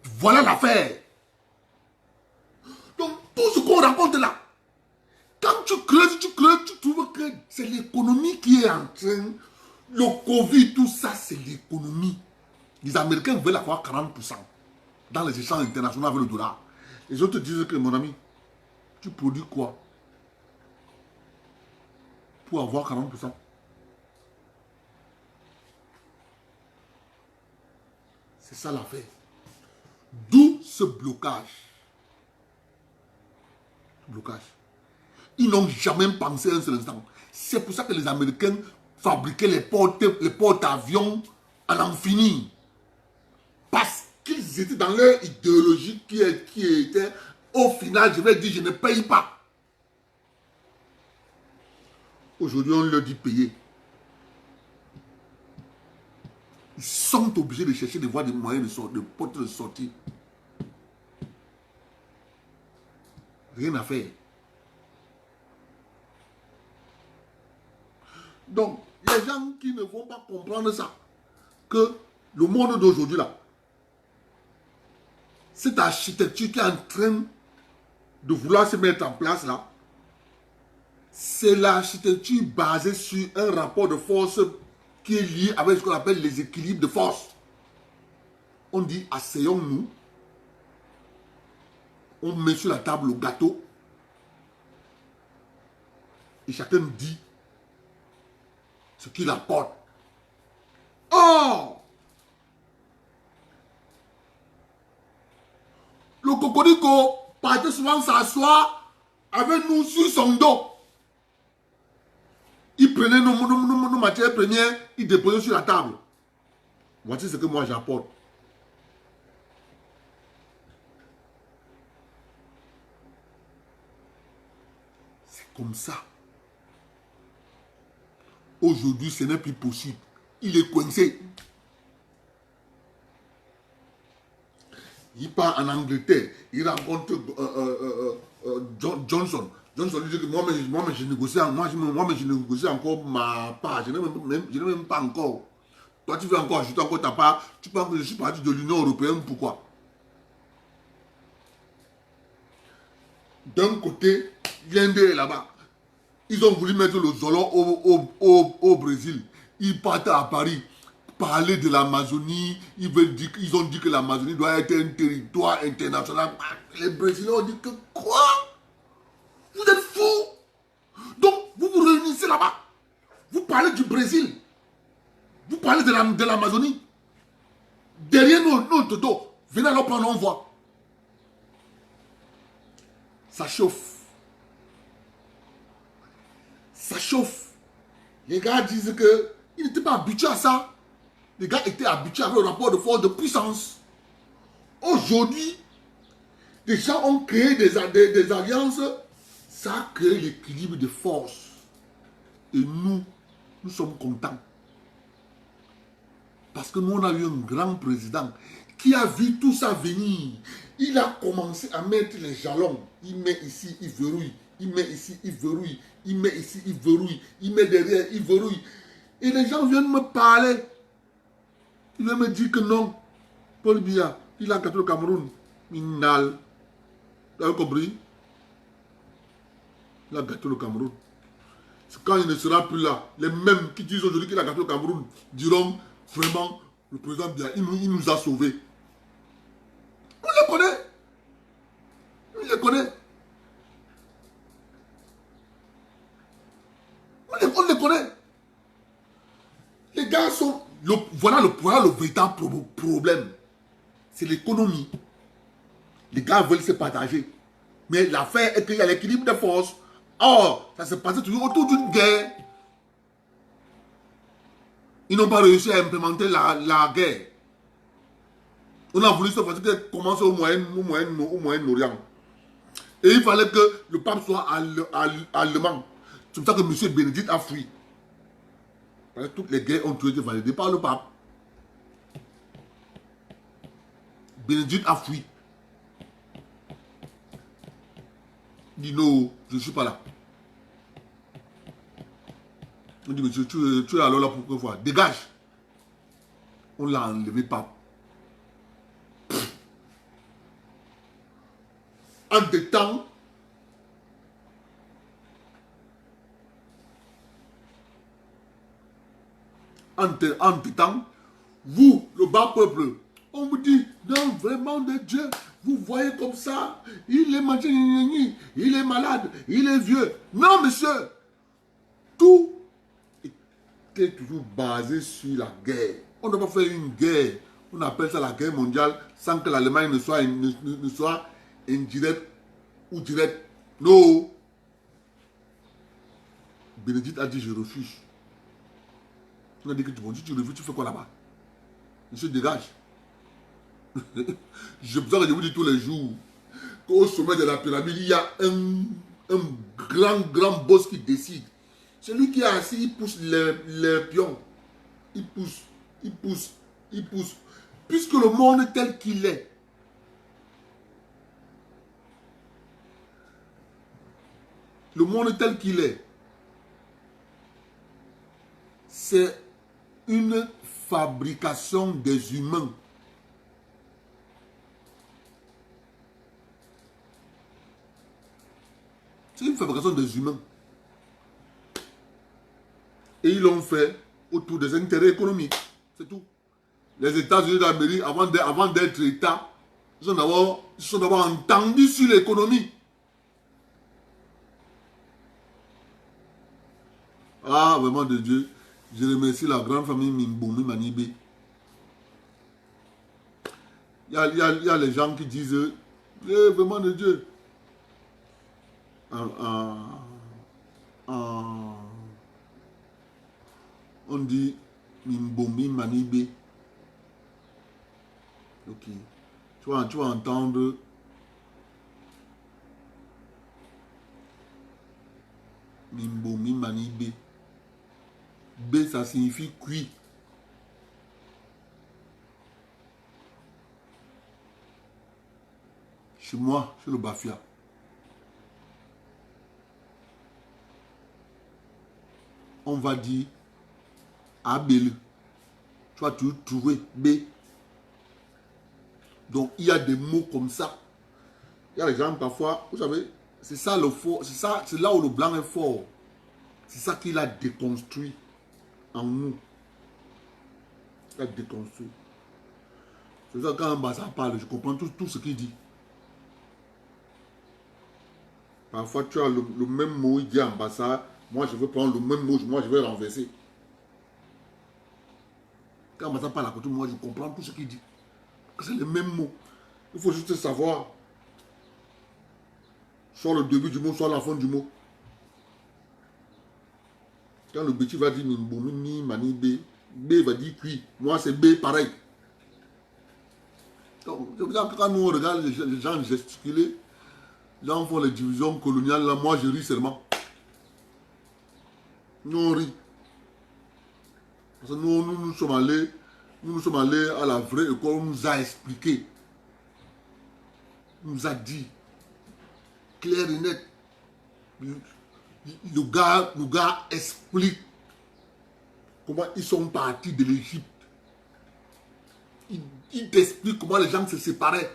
Voilà l'affaire. Donc, tout ce qu'on raconte là, quand tu creuses, tu trouves que c'est l'économie qui est en train. Le Covid, tout ça, c'est l'économie. Les Américains veulent avoir 40% dans les échanges internationaux avec le dollar. Les autres disent que, mon ami, tu produis quoi pour avoir 40%? C'est ça l'affaire. D'où ce blocage. Ils n'ont jamais pensé un seul instant. C'est pour ça que les Américains fabriquaient les porte-avions à l'infini. Parce qu'ils étaient dans leur idéologie qui était, au final, je vais dire, je ne paye pas. Aujourd'hui, on leur dit payer. Ils sont obligés de chercher des voies, des moyens de porte de sortie. Rien à faire. Donc, les gens qui ne vont pas comprendre ça, que le monde d'aujourd'hui là, cette architecture qui est en train de vouloir se mettre en place là, c'est l'architecture basée sur un rapport de force qui est lié avec ce qu'on appelle les équilibres de force. On dit, asseyons-nous, on met sur la table le gâteau, et chacun dit ce qu'il apporte. Oh! Le cocorico partait souvent s'asseoir avec nous sur son dos. Il prenait nos matières premières, il déposait sur la table. Voici ce que moi j'apporte. C'est comme ça. Aujourd'hui, ce n'est plus possible. Il est coincé. Il part en Angleterre. Il rencontre Johnson. Johnson lui dit que moi, je négocie encore ma part. Je n'ai même pas encore. Toi, tu veux encore ajouter encore ta part. Tu penses que je suis parti de l'Union européenne. Pourquoi? D'un côté, l'Inde est là-bas. Ils ont voulu mettre le Zolo au Brésil. ils partent à Paris parler de l'Amazonie. Ils ont dit que l'Amazonie doit être un territoire international. Les Brésiliens ont dit que quoi? Vous êtes fous? Donc, vous vous réunissez là-bas. Vous parlez du Brésil. Vous parlez de l'Amazonie. Derrière notre dos. Venez alors prendre, on voit. Ça chauffe. Ça chauffe. Les gars disent qu'ils n'étaient pas habitués à ça. Les gars étaient habitués avec le rapport de force de puissance. Aujourd'hui, les gens ont créé des alliances. Ça a créé l'équilibre de force. Et nous sommes contents. Parce que nous, on a eu un grand président qui a vu tout ça venir. Il a commencé à mettre les jalons. Il met ici, il verrouille. Il met ici, il verrouille. Il met ici, il verrouille. Il met derrière, il verrouille. Et les gens viennent me parler. Ils viennent me dire que non. Paul Biya, il a gâté le Cameroun. Minal. Vous avez compris? Il a gâté le Cameroun. Quand il ne sera plus là, les mêmes qui disent aujourd'hui qu'il a gâté le Cameroun diront vraiment, le président Biya, il nous a sauvés. On les connaît. On les connaît. On les connaît. Les gars sont... Voilà le véritable problème. C'est l'économie. Les gars veulent se partager. Mais l'affaire est qu'il y a l'équilibre des forces. Or, ça se passait toujours autour d'une guerre. Ils n'ont pas réussi à implémenter la guerre. On a voulu cette fois-ci qu'elle commence au Moyen-Orient. Et il fallait que le pape soit allemand. C'est pour ça que M. Bénédicte a fui. Parce que toutes les guerres ont été validées par le pape. Bénédicte a fui. Il dit non, je ne suis pas là. On dit, monsieur, tu es alors là pour une fois. Dégage. On l'a enlevé pape. Entre-temps, vous, le bas peuple, on vous dit, non, vraiment de Dieu, vous voyez comme ça, il est mangé, il est malade, il est vieux. Non, monsieur, tout était toujours basé sur la guerre. On ne peut pas faire une guerre, on appelle ça la guerre mondiale, sans que l'Allemagne ne soit indirecte ou directe. Non. Bénédicte a dit, je refuse. On a dit que tu refuses, tu fais quoi là-bas? Monsieur, dégage. Je vous dis tous les jours qu'au sommet de la pyramide, il y a un grand boss qui décide. Celui qui est assis, il pousse les pions. Il pousse. Puisque le monde tel qu'il est, c'est une fabrication des humains. C'est une fabrication des humains. Et ils l'ont fait autour des intérêts économiques. C'est tout. Les États-Unis d'Amérique, avant d'être État, ils sont d'abord entendus sur l'économie. Ah, vraiment de Dieu. Je remercie la grande famille Mimboumi Manibé. Il y a les gens qui disent, vraiment de Dieu. On dit Mimboumi Manibé. Ok. Tu vas entendre. Mimboumi Manibé. B, ça signifie cuit. Chez moi, chez le Bafia. On va dire Abel. Tu vas toujours trouver B. Donc, il y a des mots comme ça. Il y a des gens parfois, vous savez, c'est ça le fort. C'est là où le blanc est fort. C'est ça qu'il a déconstruit. en nous. À déconstruire. C'est ça quand Ambassa parle, je comprends tout ce qu'il dit. Parfois tu as le même mot, il dit Ambassa, moi je veux prendre le même mot, moi je vais renverser. Quand Ambassa parle à côté de moi, je comprends tout ce qu'il dit. C'est le même mot. Il faut juste savoir. Soit le début du mot, soit la fin du mot. Quand le petit va dire Nimboumini, Mani B, B va dire cuit. Moi c'est B pareil. Donc, c'est pour ça que quand nous on regarde les gens gesticuler, les gens font les divisions coloniales, là, moi je ris seulement. Nous on rit. Parce que nous sommes allés à la vraie école, on nous a expliqué. On nous a dit, clair et net. Le gars explique comment ils sont partis de l'Égypte. Il t'explique comment les gens se séparaient.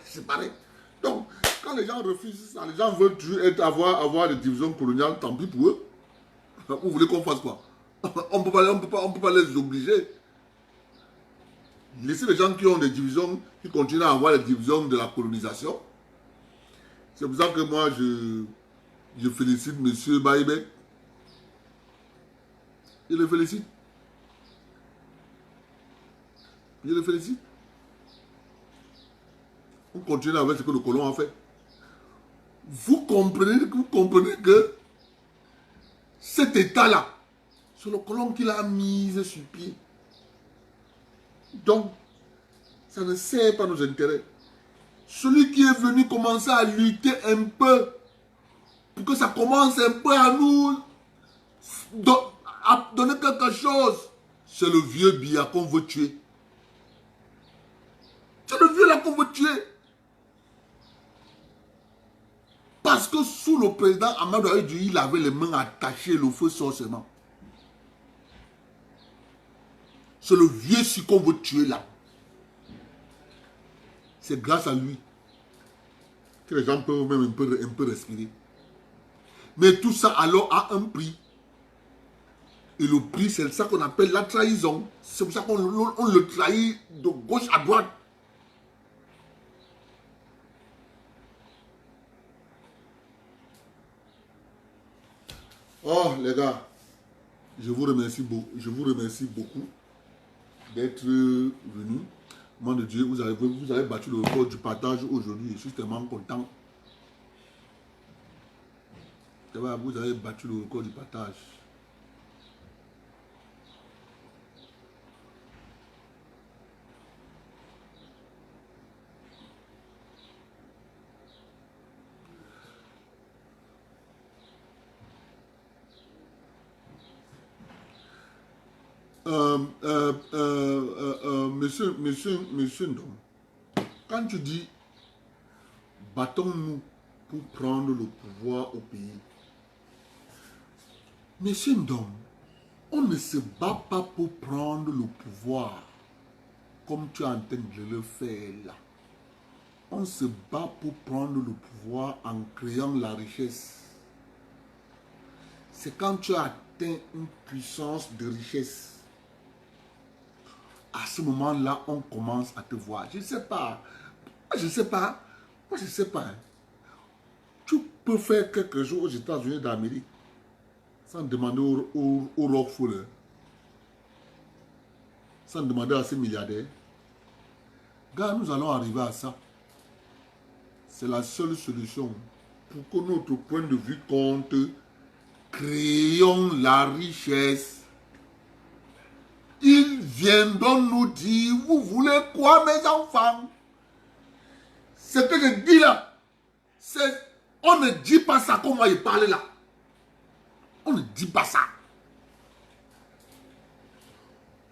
Donc, quand les gens refusent ça, les gens veulent toujours avoir des divisions coloniales, tant pis pour eux. Vous voulez qu'on fasse quoi? On peut pas les obliger. Laissez les gens qui ont des divisions, qui continuent à avoir les divisions de la colonisation. C'est pour ça que moi, je félicite M. Baïbek. Je le félicite. Je le félicite. On continue avec ce que le colon a fait. Vous comprenez que cet état-là, c'est le colon qui l'a mis sur pied. Donc, ça ne sert pas nos intérêts. Celui qui est venu commencer à lutter un peu, pour que ça commence un peu à nous à donner quelque chose, c'est le vieux Biya qu'on veut tuer. C'est le vieux là qu'on veut tuer. Parce que sous le président Amadou Ahidjo, il avait les mains attachées, le feu sorcement. C'est le vieux si qu'on veut tuer là. C'est grâce à lui que les gens peuvent même un peu respirer. Mais tout ça alors a un prix. Et le prix, c'est ça qu'on appelle la trahison. C'est pour ça qu'on le trahit de gauche à droite. Oh les gars, je vous remercie beaucoup d'être venus. Mon Dieu, vous avez battu le record du partage aujourd'hui. Je suis tellement content. Vous avez battu le record du partage. Monsieur Ndom, quand tu dis battons-nous pour prendre le pouvoir au pays, monsieur Ndom, on ne se bat pas pour prendre le pouvoir comme tu es en train de le faire là. On se bat pour prendre le pouvoir en créant la richesse. C'est quand tu as atteint une puissance de richesse. À ce moment-là, on commence à te voir. Je ne sais pas. Moi, je ne sais pas. Tu peux faire quelque chose aux États-Unis d'Amérique sans demander au Rockefeller, sans demander à ces milliardaires. Gars, nous allons arriver à ça. C'est la seule solution pour que notre point de vue compte. Créons la richesse. Ils viendront nous dire, vous voulez quoi mes enfants? Ce que je dis là, c'est, on ne dit pas ça comme moi il parle là. On ne dit pas ça.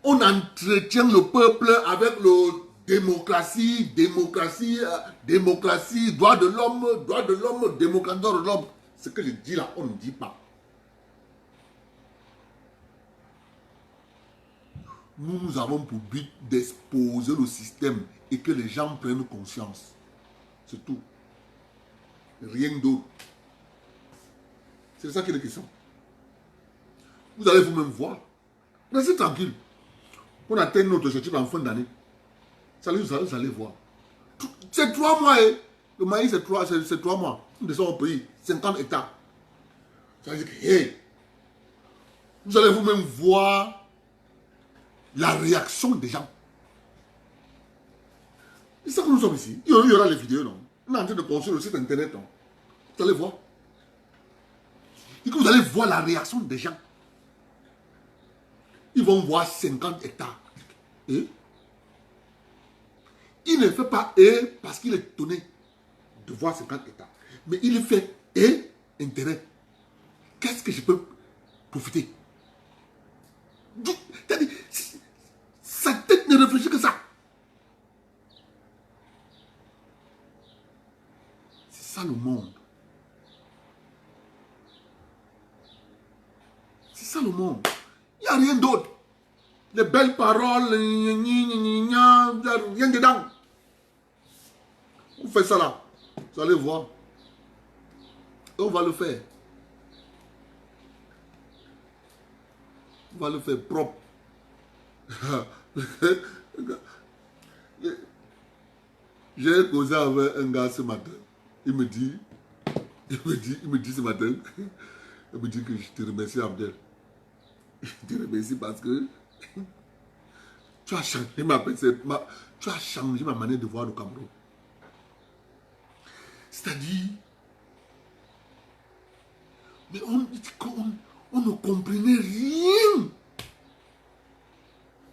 On entretient le peuple avec le démocratie, droit de l'homme, démocratie de l'homme. Ce que je dis là, on ne dit pas. Nous avons pour but d'exposer le système et que les gens prennent conscience. C'est tout. Rien d'autre. C'est ça qui est la question. Vous allez vous-même voir. Restez tranquille. On atteint notre objectif en fin d'année. Vous allez voir. C'est 3 mois. Le maïs, c'est 3 mois. Nous descendons au pays, 50 hectares. Ça veut dire que, hey, vous allez vous-même voir la réaction des gens. C'est ça que nous sommes ici. Il y aura les vidéos, non? On est en train de construire le site internet, non? Vous allez voir. Et que vous allez voir la réaction des gens. Ils vont voir 50 hectares. Et il ne fait pas parce qu'il est étonné de voir 50 hectares. Mais il fait intérêt. Qu'est-ce que je peux profiter? Sa tête ne réfléchit que ça. C'est ça le monde. C'est ça le monde. Il n'y a rien d'autre. Les belles paroles, il n'y a rien dedans. On fait ça là. Vous allez voir. Et on va le faire. On va le faire propre. J'ai causé avec un gars ce matin. Il me dit ce matin, il me dit que je te remercie, Abdel. Je te remercie parce que tu as changé ma manière de voir le Cameroun. C'est-à-dire, mais on ne comprenait rien.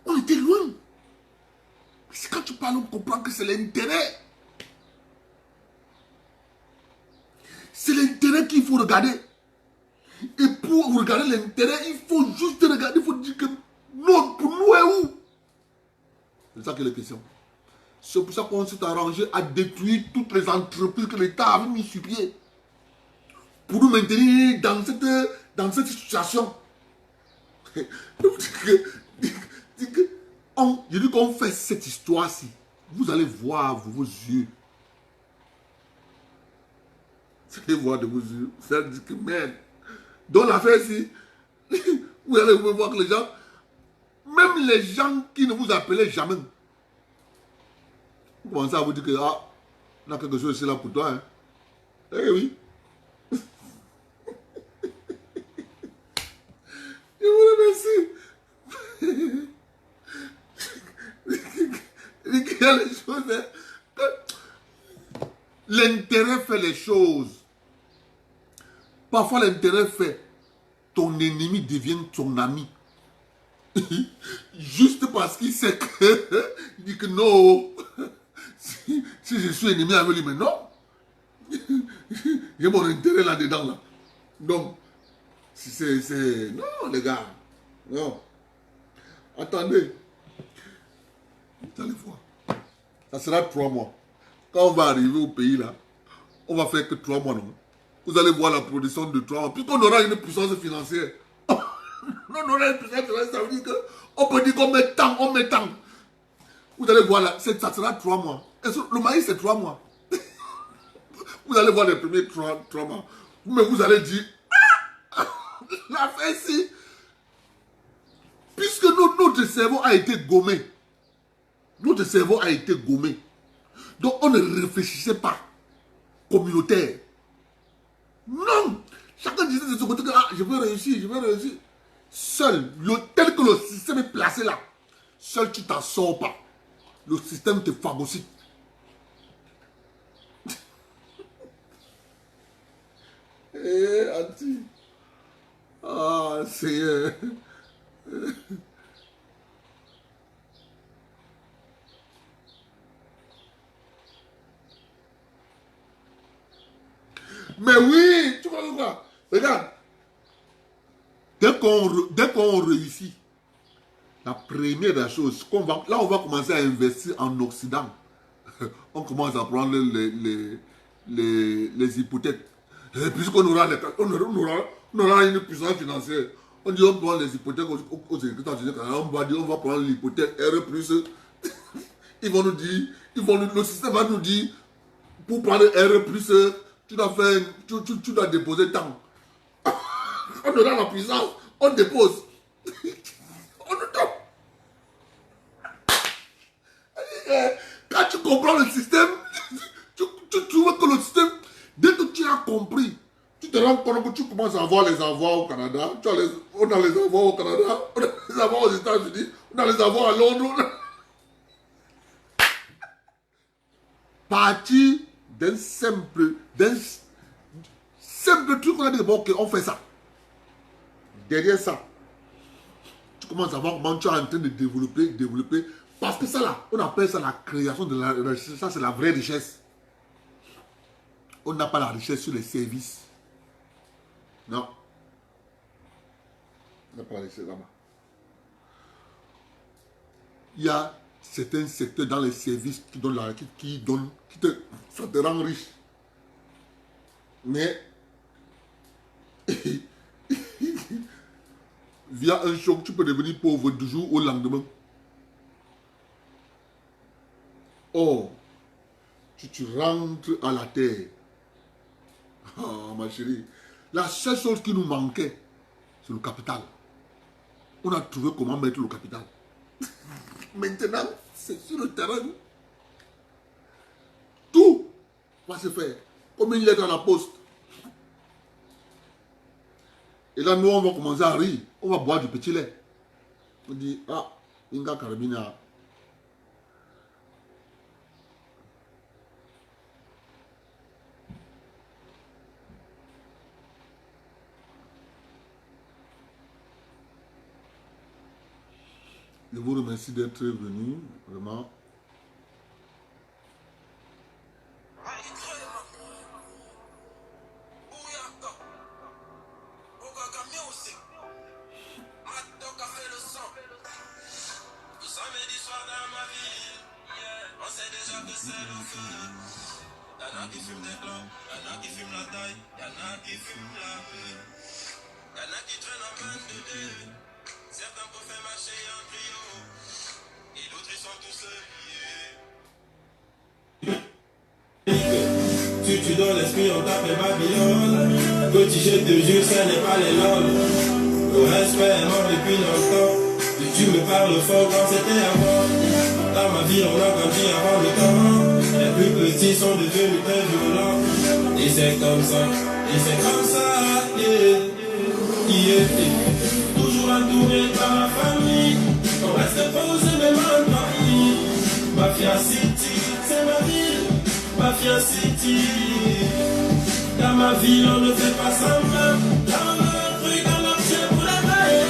On était loin. C'est quand tu parles, on comprend que c'est l'intérêt. C'est l'intérêt qu'il faut regarder. Et pour regarder l'intérêt, il faut juste regarder, il faut dire que non, pour nous est où? C'est ça qui est la question. C'est pour ça qu'on s'est arrangé à détruire toutes les entreprises que l'État avait mis sur pied. Pour nous maintenir dans cette situation. Je dis qu'on fait cette histoire-ci. Vous allez voir vos yeux. Vous allez voir de vos yeux. Vous allez dire que merde. Dans l'affaire-ci, vous allez voir que les gens, même les gens qui ne vous appelaient jamais, vous commencez à vous dire que on a quelque chose ici là pour toi. Hein. Eh oui. Je vous remercie. Il y a les choses. Hein. L'intérêt fait les choses. Parfois, l'intérêt fait ton ennemi devient ton ami. Juste parce qu'il sait que il dit que non. Si je suis ennemi avec lui, mais non. J'ai mon intérêt là-dedans. Là. Donc, c'est... Non, les gars. Non. Attendez. Vous allez voir. Ça sera 3 mois. Quand on va arriver au pays, là, on va faire que 3 mois, non? Vous allez voir la production de 3 mois. Puisqu'on aura une puissance financière. On aura une puissance financière, ça veut dire qu'on peut dire qu'on met tant, on met tant. Vous allez voir là, ça sera 3 mois. Et le maïs, c'est 3 mois. Vous allez voir les premiers 3 mois. Mais vous allez dire, la fin si. Puisque notre cerveau a été gommé. Notre cerveau a été gommé. Donc on ne réfléchissait pas communautaire. Non. Chacun disait de son côté que je veux réussir, je veux réussir. Seul, tel que le système est placé là, seul tu t'en sors pas. Le système te phagocyte. Eh, Anti. Ah, Seigneur. Mais oui, tu vois quoi? Regarde. Dès qu'on réussit, la première des choses, là on va commencer à investir en Occident. On commence à prendre les hypothèques. Puisqu'on aura, on aura une puissance financière. On dit on prend les hypothèques aux États-Unis. On va dire on va prendre l'hypothèque R+. Ils vont nous dire, le système va nous dire, pour prendre R+, tu dois déposer tant. On aura la puissance, on dépose. Quand tu comprends le système, tu vois que le système, dès que tu as compris, tu te rends compte que tu commences à avoir les avoirs au Canada. On a les avoirs au Canada, on a les avoirs aux États-Unis, on a les avoirs à Londres. Partir d'un simple truc, on a dit, bon, ok, on fait ça. Derrière ça, tu commences à voir comment tu es en train de développer. Parce que ça là, on appelle ça la création de la richesse. Ça, c'est la vraie richesse. On n'a pas la richesse sur les services. Non. On n'a pas la richesse là-bas. Il y a certains secteurs dans les services qui donnent ça te rend riche. Mais via un choc, tu peux devenir pauvre du jour au lendemain. Oh, tu rentres à la terre. Oh, ma chérie. La seule chose qui nous manquait, c'est le capital. On a trouvé comment mettre le capital. Maintenant, c'est sur le terrain. Tout va se faire. Comme une lettre à la poste. Et là, nous, on va commencer à rire. On va boire du petit lait. On dit, ah, Inga Carabina. Je vous remercie d'être venu, vraiment. Si tu donnes l'esprit, on t'appelle Babylone. Petit, je te jure, ce n'est pas les lol. Le respect est mort depuis longtemps. Si tu me parles fort quand c'était avant. Dans ma vie, on a grandi avant le temps. Les plus petits sont devenus très violents. Et c'est comme ça, yeah. Toujours entouré par ma famille. On reste posé même en Paris. Mafia City, c'est ma ville. Mafia City. Dans ma ville, on ne fait pas semblant. Dans le truc, on obtient pour la maille.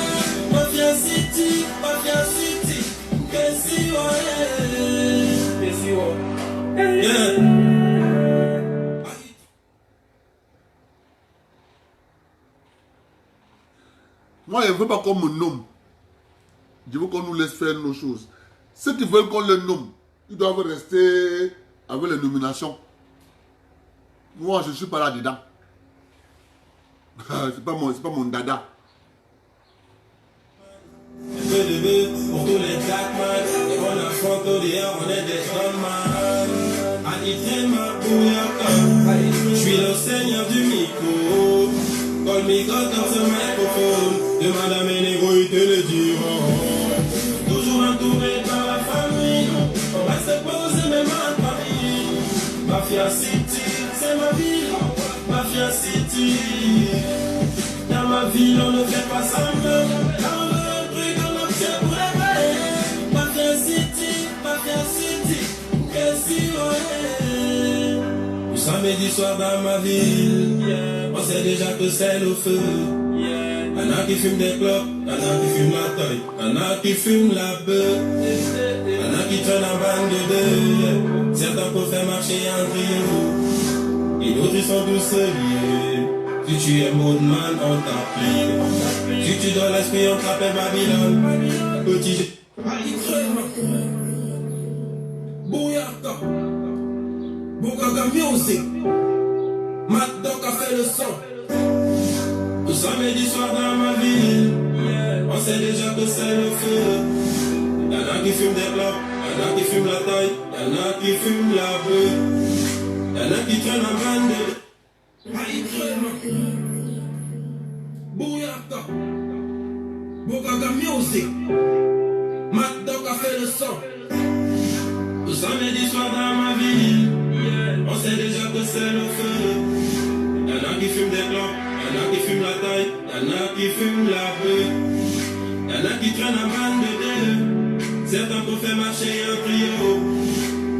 Mafia City, Kessi, yeah. Moi, je ne veux pas qu'on me nomme. Je veux qu'on nous laisse faire nos choses. Ceux qui veulent qu'on les nomme, ils doivent rester avec les nominations. Moi, je ne suis pas là-dedans. C'est pas mon dada. Pour tous les jackman, et on affronte au dehors, on est des gunman. Je suis le seigneur du micro. Call me God dans ce microphone. Demande à mes négros, ils te le diront. Toujours entouré par la famille. On reste posé même en Paris. Mafia City, c'est ma ville. Mafia City. Dans ma ville, on ne fait pas semblant. Dans le truc, on obtient pour les bails. Mafia City, Kessi, Le samedi soir dans ma ville, on sait déjà que c'est le feu. Y'en a qui fument des clopes, y'en a qui fument la taille, y'en a qui fument la bœuf, y'en a qui traînent en bande de deux. Certains peuvent faire marcher en trio, et d'autres ils sont tous liés. Si tu es mode man, on t'applique. Si tu donnes l'esprit, on t'appelle Babylone. Petit Bouyaka, Boukaka Music, Mad Dog a fait le son. Le samedi soir dans ma ville, on sait déjà que c'est le feu. Y'en a qui fument des clopes, y'en a qui fument la taille, y'en a qui fument la bœuf, y'en a qui traînent en bande de Bouyaka, Boukaka Music, Mad Dog a fait le son. Le Au samedi soir dans ma ville, on sait déjà que c'est le feu. Y'en a qui fument des clopes, y'en a qui fument la taille, y'en a qui fument la bœuf. Y'en a qui traînent en bande de deux. Certains pour faire marcher un trio,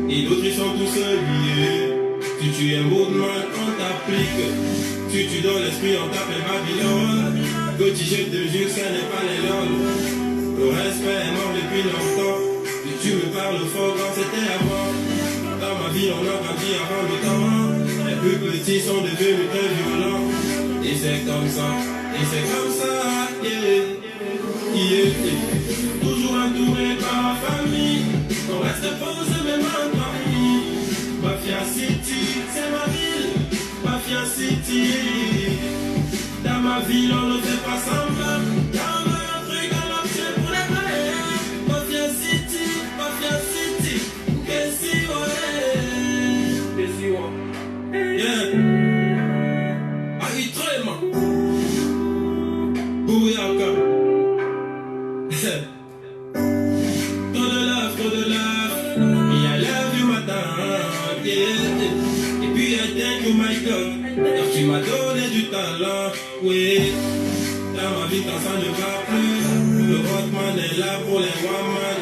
et d'autres ils sont tous liés. Si tu es un beau de mal, on t'applique. Si tu donnes l'esprit, on t'appelle Babylone. Petit, je te jure, ce n'est pas les langues. Le respect est mort depuis longtemps. Si tu me parles fort quand c'était avant. Dans ma vie, on a grandi avant le temps. Les plus petits sont devenus très violents. Et c'est comme ça, yeah, yeah. Toujours entouré par la famille. On reste posé même en famille. Mafia City, c'est ma ville. Mafia City. Dans ma ville, on ne fait pas semblant. Dans un truc à l'objet pour les vrais. Mafia City, qu'est-ce que yeah. Aïtrema. Bouyaka. Trop de love. Il y a l'heure du matin. Yeah. Et puis I thank you my God. Car tu m'as donné du talent. Oui. Dans ma vie quand ça ne va plus. Le Rockman est là pour les woman.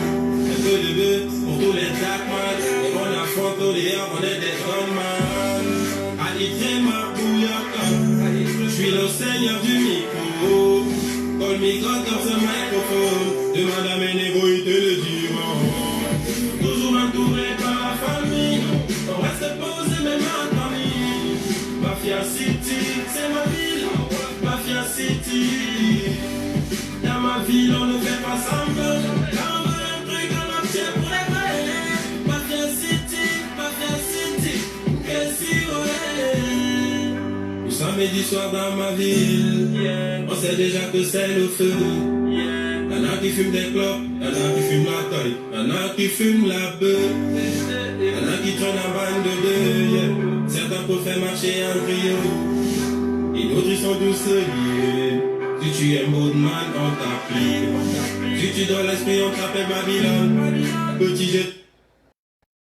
Un peu de bœuf pour tous les darkman. Et on affronte au dehors, on est des gunman. Aïtrema Bouyaka. Je suis le seigneur du micro. Call me God dans ce microphone. Demande à mes négros, ils te le diront. Toujours entouré par la famille. On reste posé même en famille. Mafia City, c'est ma ville. Mafia City. Dans ma ville, on ne fait pas semblant. Quand on veut un truc, on obtient pour les vrais. Mafia City, qu'est-ce que samedi soir dans ma ville, on sait déjà que c'est le feu. Y'en a qui fument des clopes, y'en a qui fument la taille, y'en a qui fument la bœuf. Y'en a qui traînent en bande de deux. Certains pour faire marcher un trio, et d'autres ils sont tous liés. Si tu es mode man, on t'applique. Si tu donnes l'esprit, on t'appelle Babylone. Petit jet.